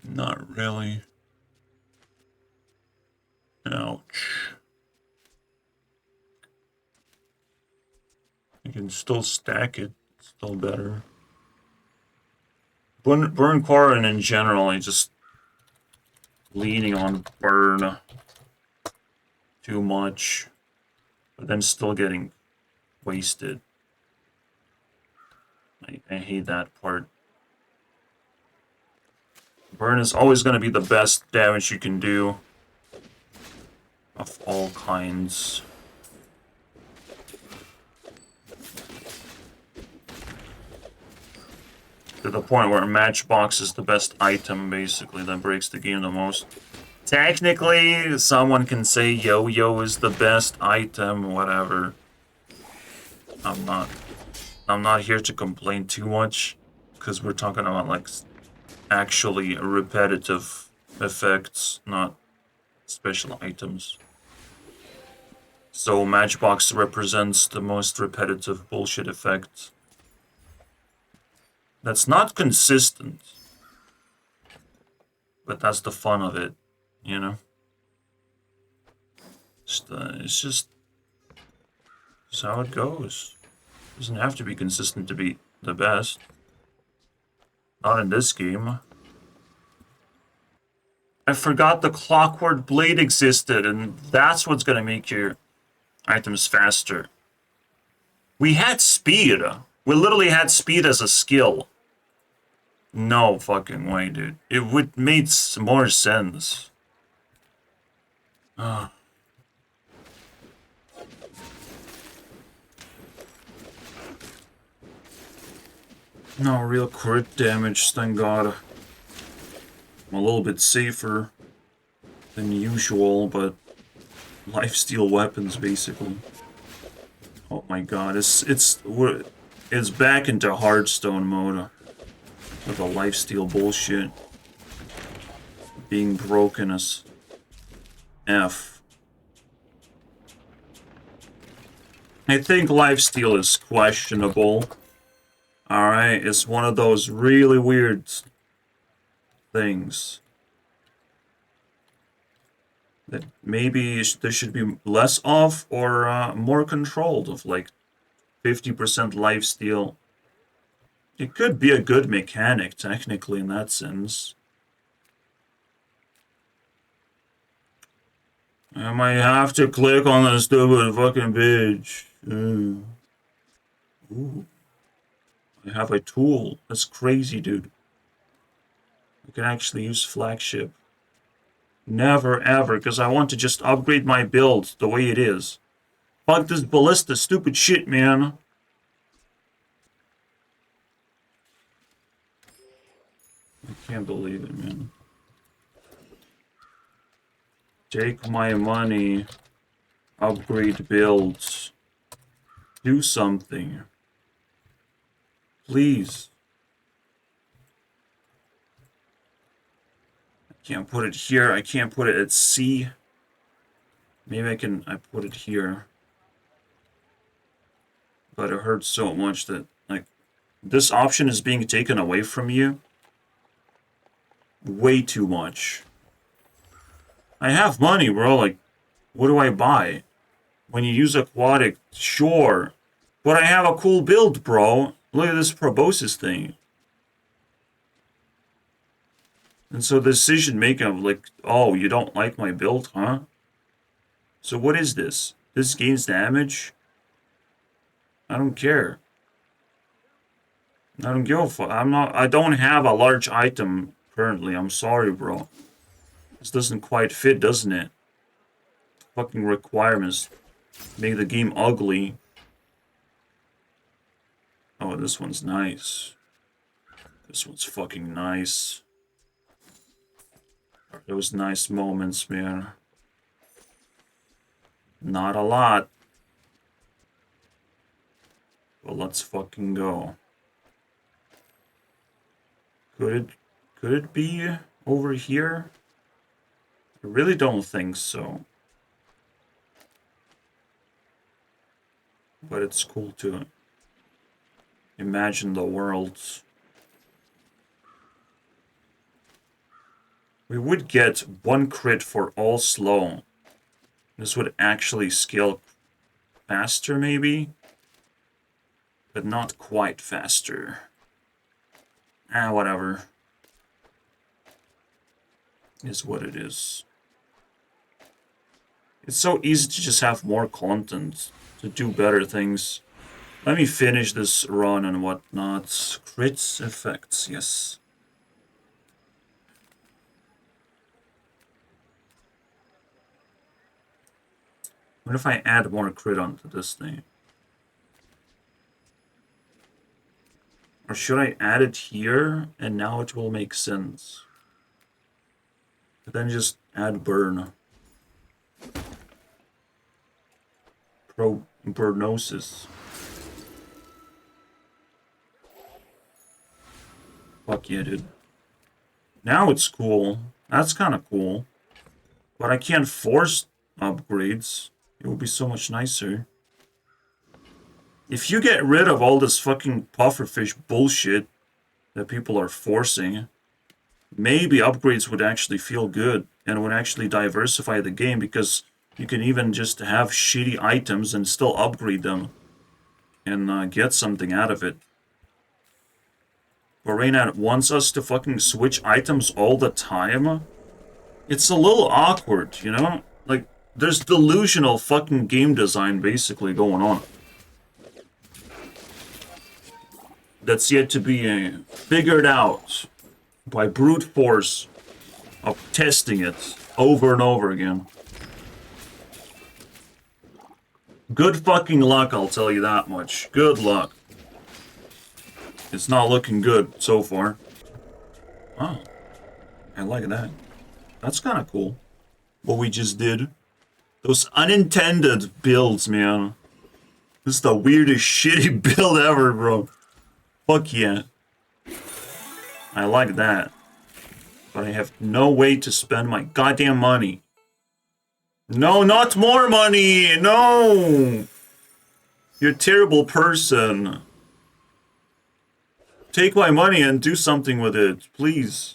Not really. Ouch. You can still stack it. Still better. Burn Quarren in general, I just leaning on burn too much, but then still getting wasted. I hate that part. Burn is always going to be the best damage you can do of all kinds. To the point where Matchbox is the best item, basically, that breaks the game the most. Technically, someone can say Yo-Yo is the best item, whatever. I'm not here to complain too much, because we're talking about, like, actually repetitive effects, not special items. So Matchbox represents the most repetitive bullshit effect. That's not consistent. But that's the fun of it, you know? It's just how it goes. It doesn't have to be consistent to be the best. Not in this game. I forgot the Clockwork Blade existed, and that's what's gonna make your items faster. We had speed. We literally had speed as a skill. No fucking way, dude. It would make more sense. No real crit damage, thank god. I'm a little bit safer than usual, but lifesteal weapons, basically. Oh my god, it's back into Hearthstone mode. With the lifesteal bullshit being broken as F. I think lifesteal is questionable. Alright, it's one of those really weird things that maybe there should be less of or more controlled, of like 50% lifesteal. It could be a good mechanic, technically, in that sense. I might have to click on that stupid fucking page. Ooh. I have a tool. That's crazy, dude. I can actually use flagship. Never, ever, because I want to just upgrade my build the way it is. Fuck this ballista, stupid shit, man. I can't believe it, man. Take my money. Upgrade builds. Do something. Please. I can't put it here. I can't put it at C. Maybe I put it here. But it hurts so much that, like, this option is being taken away from you. Way too much. I have money, bro. Like, what do I buy? When you use aquatic, sure. But I have a cool build, bro. Look at this proboscis thing. And so the decision making of like, oh, you don't like my build, huh? So what is this? This gains damage? I don't care. I don't give a fuck. I don't have a large item currently. I'm sorry, bro. This doesn't quite fit, doesn't it? Fucking requirements make the game ugly. Oh, this one's nice. This one's fucking nice. Those nice moments, man. Not a lot. But let's fucking go. Could it be over here? I really don't think so. But it's cool to imagine the world We would get 1 crit for all slow. This would actually scale faster, maybe? But not quite faster. Whatever. Is what it is. It's so easy to just have more content, to do better things. Let me finish this run and whatnot. Crits effects, yes. What if I add more crit onto this thing? Or should I add it here and now it will make sense? But then just add burn. Burnosis. Fuck yeah, dude. Now it's cool. That's kind of cool. But I can't force upgrades. It would be so much nicer. If you get rid of all this fucking pufferfish bullshit that people are forcing, maybe upgrades would actually feel good and would actually diversify the game, because you can even just have shitty items and still upgrade them and get something out of it. But Reynad wants us to fucking switch items all the time. It's a little awkward, you know? Like, there's delusional fucking game design basically going on. That's yet to be figured out by brute force of testing it over and over again. Good fucking luck, I'll tell you that much. Good luck. It's not looking good so far. Oh, I like that. That's kind of cool. What we just did. Those unintended builds, man. This is the weirdest shitty build ever, bro. Fuck yeah. I like that. But I have no way to spend my goddamn money. No, not more money! No! You're a terrible person. Take my money and do something with it, please.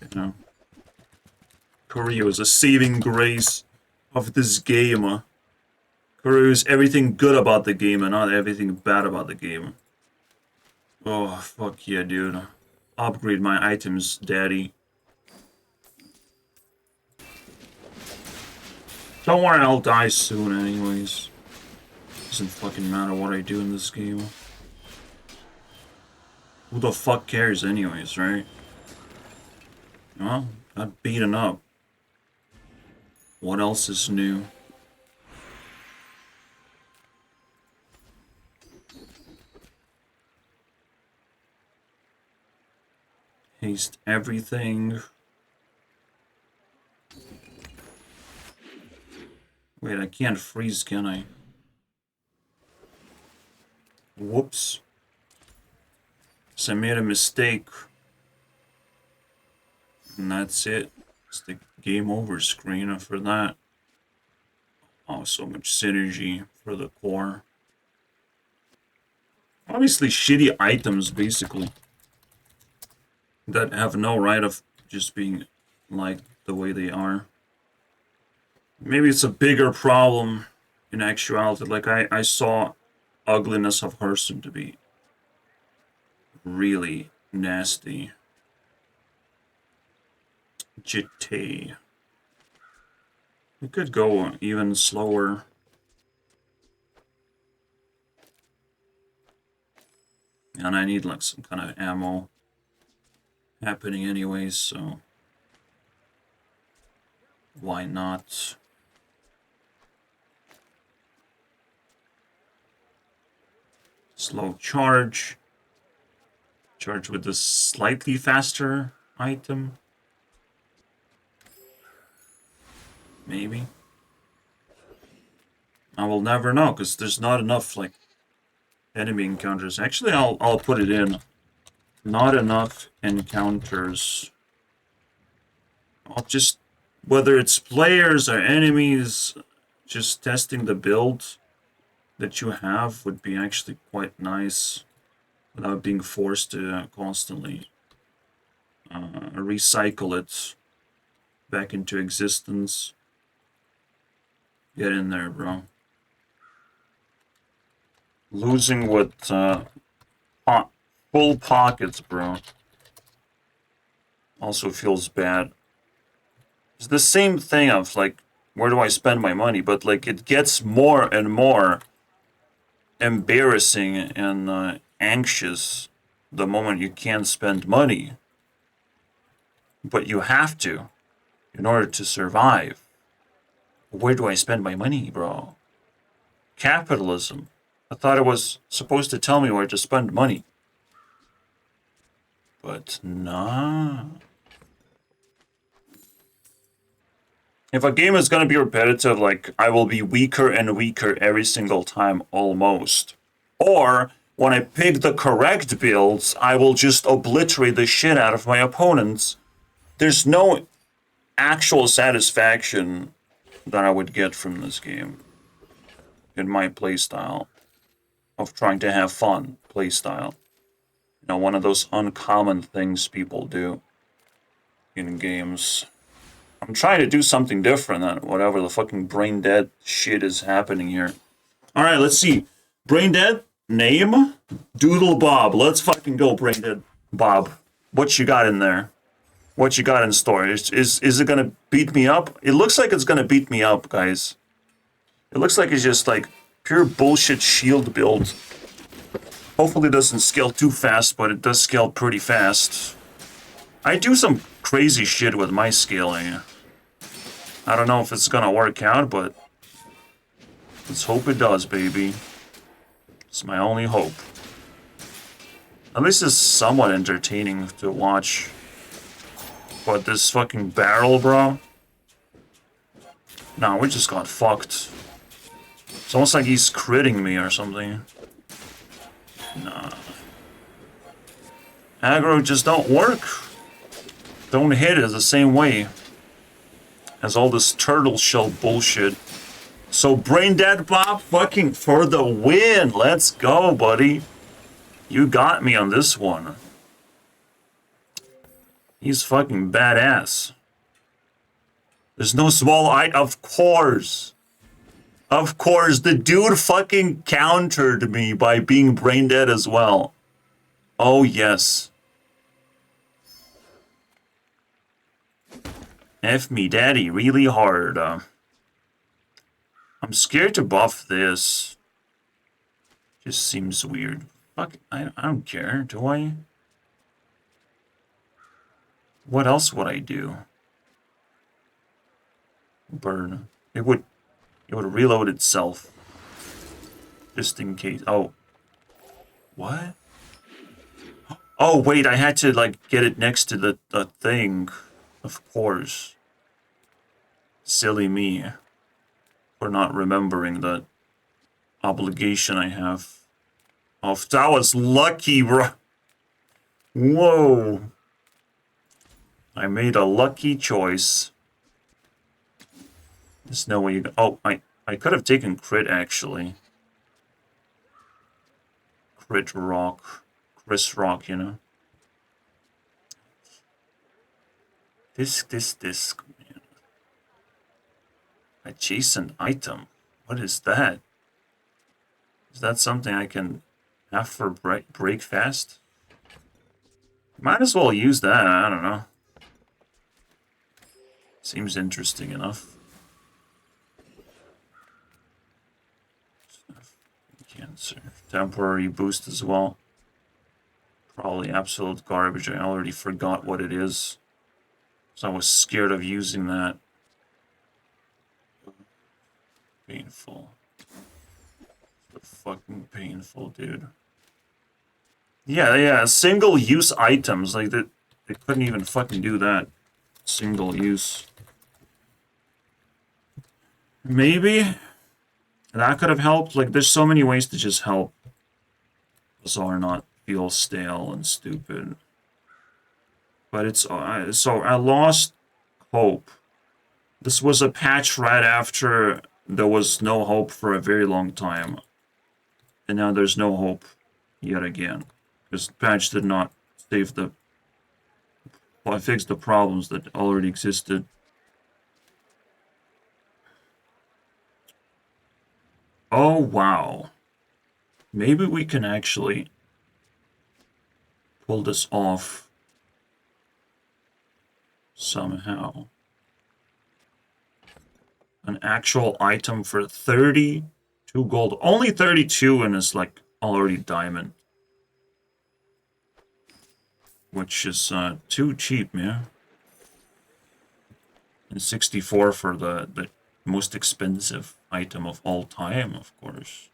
You know. Korea is a saving grace of this game. Korea is everything good about the game and not everything bad about the game. Oh, fuck yeah, dude. Upgrade my items, daddy. Don't worry, I'll die soon anyways. Doesn't fucking matter what I do in this game. Who the fuck cares anyways, right? Well, got beaten up. What else is new? Haste everything. Wait, I can't freeze, can I? Whoops. So I made a mistake. And that's it. It's the game over screen for that. Oh, so much synergy for the core. Obviously shitty items, basically. That have no right of just being like the way they are. Maybe it's a bigger problem in actuality. Like, I saw ugliness of Hearthstone to be really nasty. Jitty. We could go even slower. And I need like some kind of ammo happening anyways, so why not? Slow charge. Charge with this slightly faster item. Maybe. I will never know, because there's not enough, like, enemy encounters. Actually, I'll put it in. Not enough encounters. I'll just, whether it's players or enemies, just testing the build that you have would be actually quite nice without being forced to constantly recycle it back into existence. Get in there, bro. Losing with full pockets, bro. Also feels bad. It's the same thing of like, where do I spend my money? But like, it gets more and more embarrassing and anxious the moment you can't spend money. But you have to in order to survive. Where do I spend my money, bro? Capitalism. I thought it was supposed to tell me where to spend money. But nah. If a game is going to be repetitive, like, I will be weaker and weaker every single time, almost. Or, when I pick the correct builds, I will just obliterate the shit out of my opponents. There's no actual satisfaction that I would get from this game. In my playstyle. Of trying to have fun playstyle. You know, one of those uncommon things people do in games. I'm trying to do something different than whatever the fucking brain dead shit is happening here. Alright, let's see. Brain dead? Name? Doodle Bob. Let's fucking go, Brain Dead Bob. What you got in there? What you got in store? Is it gonna beat me up? It looks like it's gonna beat me up, guys. It looks like it's just like pure bullshit shield build. Hopefully it doesn't scale too fast, but it does scale pretty fast. I do some crazy shit with my scaling. I don't know if it's gonna work out, but let's hope it does, baby. It's my only hope. At least it's somewhat entertaining to watch. But this fucking barrel, bro? Nah, we just got fucked. It's almost like he's critting me or something. Nah. Aggro just don't work. Don't hit it the same way as all this turtle shell bullshit. So Brain Dead Bob fucking for the win. Let's go, buddy. You got me on this one. He's fucking badass. There's no small of course. Of course, the dude fucking countered me by being brain dead as well. Oh, yes. F me daddy really hard. I'm scared to buff this. Just seems weird. Fuck, I don't care, do I? What else would I do? Burn. It would reload itself. Just in case. Oh. What? Oh, wait, I had to, like, get it next to the thing. Of course. Silly me. For not remembering the obligation I have. Oh, that was lucky, bro. Whoa. I made a lucky choice. There's no way you... Oh, I could have taken crit, actually. Crit rock. Chris rock, you know. Disc. Man. Adjacent item. What is that? Is that something I can have for break fast? Might as well use that, I don't know. Seems interesting enough. Cancer. Temporary boost as well. Probably absolute garbage. I already forgot what it is. So I was scared of using that. Painful. So fucking painful, dude. Yeah, single-use items. Like, they couldn't even fucking do that. Single-use. Maybe that could have helped. Like, there's so many ways to just help BAZAAR not feel stale and stupid. But it's so I lost hope. This was a patch right after there was no hope for a very long time. And now there's no hope yet again. This patch did not save the Well, I fixed the problems that already existed. Oh, wow. Maybe we can actually pull this off somehow. An actual item for 32 gold. Only 32 and it's like already diamond. Which is too cheap, man. And 64 for the most expensive item of all time, of course.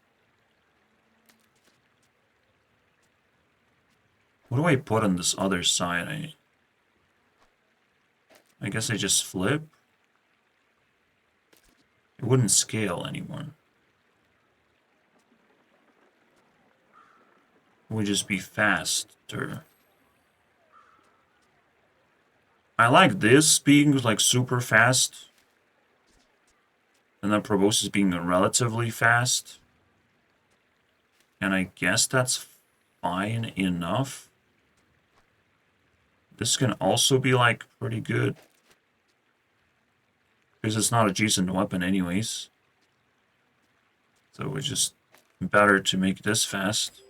What do I put on this other side? I guess I just flip. It wouldn't scale anymore. It would just be faster. I like this being like super fast. And then Proboscis being relatively fast. And I guess that's fine enough. This can also be like pretty good. Because it's not a decent weapon anyways. So it's just better to make this fast.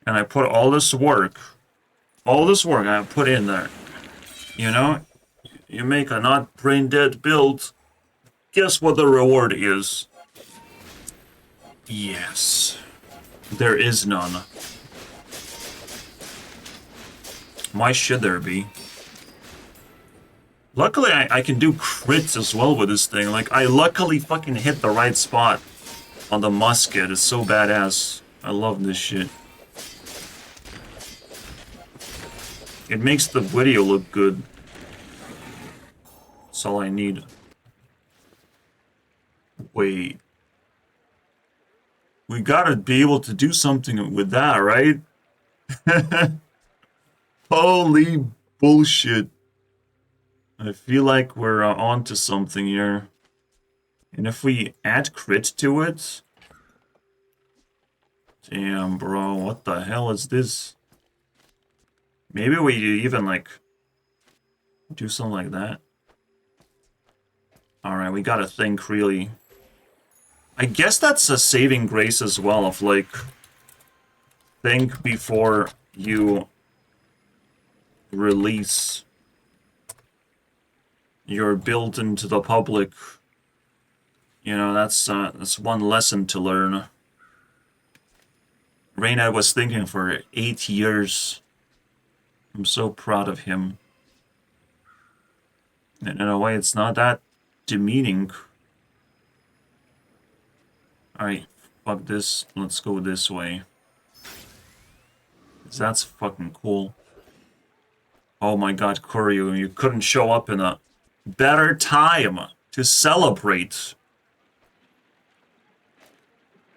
And I put all this work I put in there. You know? You make a not brain dead build. Guess what the reward is? Yes. There is none. Why should there be? Luckily, I can do crits as well with this thing. Like, I luckily fucking hit the right spot on the musket. It's so badass. I love this shit. It makes the video look good. That's all I need. Wait. We gotta be able to do something with that, right? Holy bullshit. I feel like we're onto something here. And if we add crit to it... Damn, bro, what the hell is this? Maybe we even, like, do something like that. Alright, we gotta think, really. I guess that's a saving grace as well, of, like, think before you release your build into the public. You know, that's one lesson to learn. Reynad was thinking for 8 years. I'm so proud of him. And in a way, it's not that demeaning. Alright, fuck this. Let's go this way. 'Cause that's fucking cool. Oh my god, Kuryu, you couldn't show up in a better time to celebrate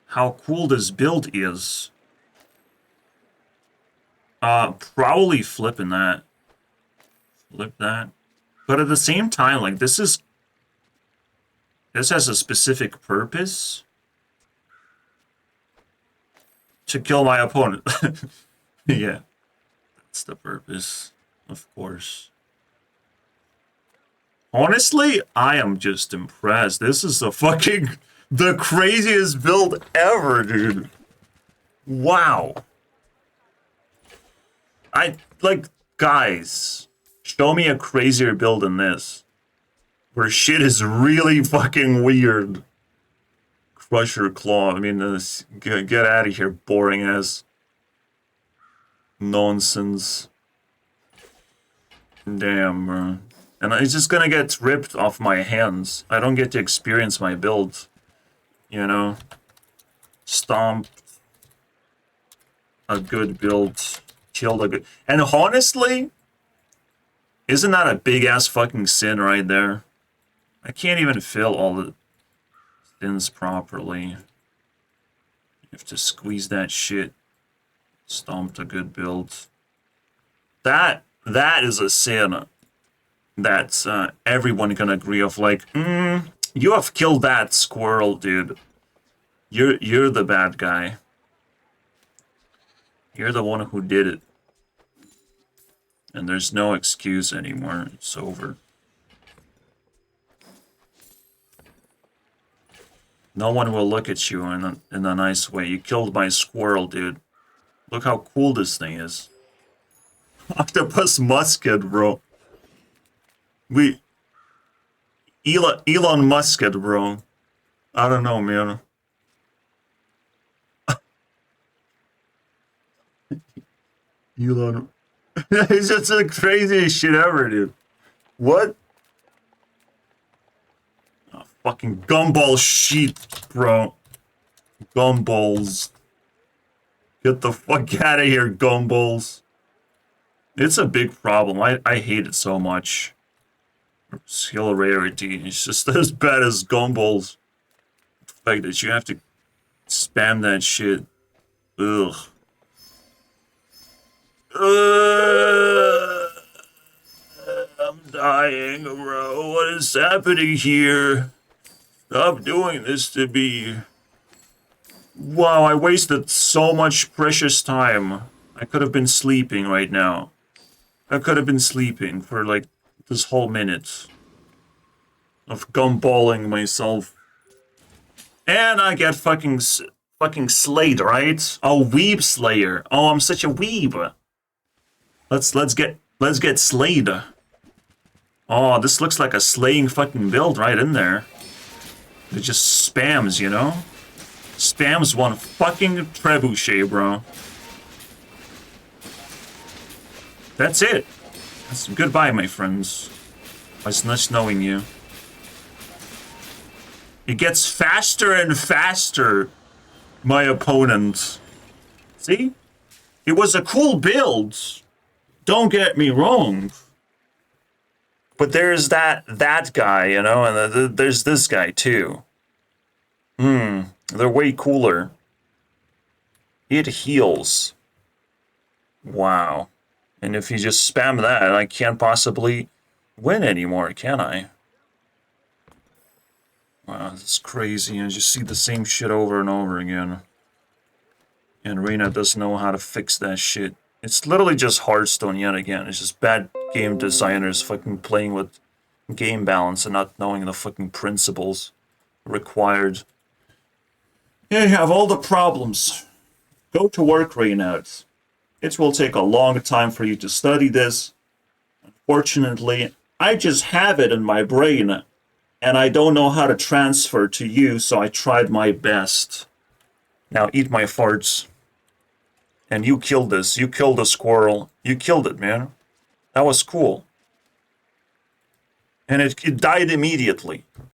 how cool this build is. Probably flipping that. Flip that. But at the same time, like, this has a specific purpose. To kill my opponent. Yeah. That's the purpose, of course. Honestly, I am just impressed. This is the craziest build ever, dude. Wow. Guys, show me a crazier build than this. Where shit is really fucking weird. Crusher Claw, I mean, get out of here, boring ass nonsense. Damn, bro. And it's just gonna get ripped off my hands. I don't get to experience my build. You know? Stomp. A good build. Killed a good... And honestly, isn't that a big-ass fucking sin right there? I can't even fill all the sins properly. You have to squeeze that shit. Stomped a good build. That is a sin. That's everyone can agree of, like, you have killed that squirrel, dude. You're the bad guy. You're the one who did it. And there's no excuse anymore. It's over. No one will look at you in a nice way. You killed my squirrel, dude. Look how cool this thing is. Octopus musket, bro. Elon Musket, bro. I don't know, man. Elon. It's just the craziest shit ever, dude. What? Oh, fucking gumball shit, bro. Gumballs. Get the fuck out of here, gumballs. It's a big problem. I hate it so much. Skill rarity. It's just as bad as gumballs. The fact that you have to spam that shit. Ugh. I'm dying, bro. What is happening here? Stop doing this to me. Wow, I wasted so much precious time. I could have been sleeping right now. I could have been sleeping for like this whole minute of gumballing myself. And I get fucking slayed, right? Oh, weeb slayer. Oh, I'm such a weeb. Let's get slayed. Oh, this looks like a slaying fucking build right in there. It just spams, you know? Spams one fucking trebuchet, bro. That's it. That's goodbye, my friends. It's nice knowing you. It gets faster and faster, my opponent. See? It was a cool build. Don't get me wrong. But there's that guy, you know, and there's this guy too. They're way cooler. It heals. Wow. And if you just spam that, I can't possibly win anymore, can I? Wow, that's crazy. And just see the same shit over and over again. And Reina doesn't know how to fix that shit. It's literally just Hearthstone yet again. It's just bad game designers fucking playing with game balance and not knowing the fucking principles required. Yeah, you have all the problems. Go to work, Reina. It will take a long time for you to study this. Unfortunately, I just have it in my brain, and I don't know how to transfer to you, so I tried my best. Now eat my farts. And you killed this. You killed a squirrel. You killed it, man. That was cool. And it died immediately.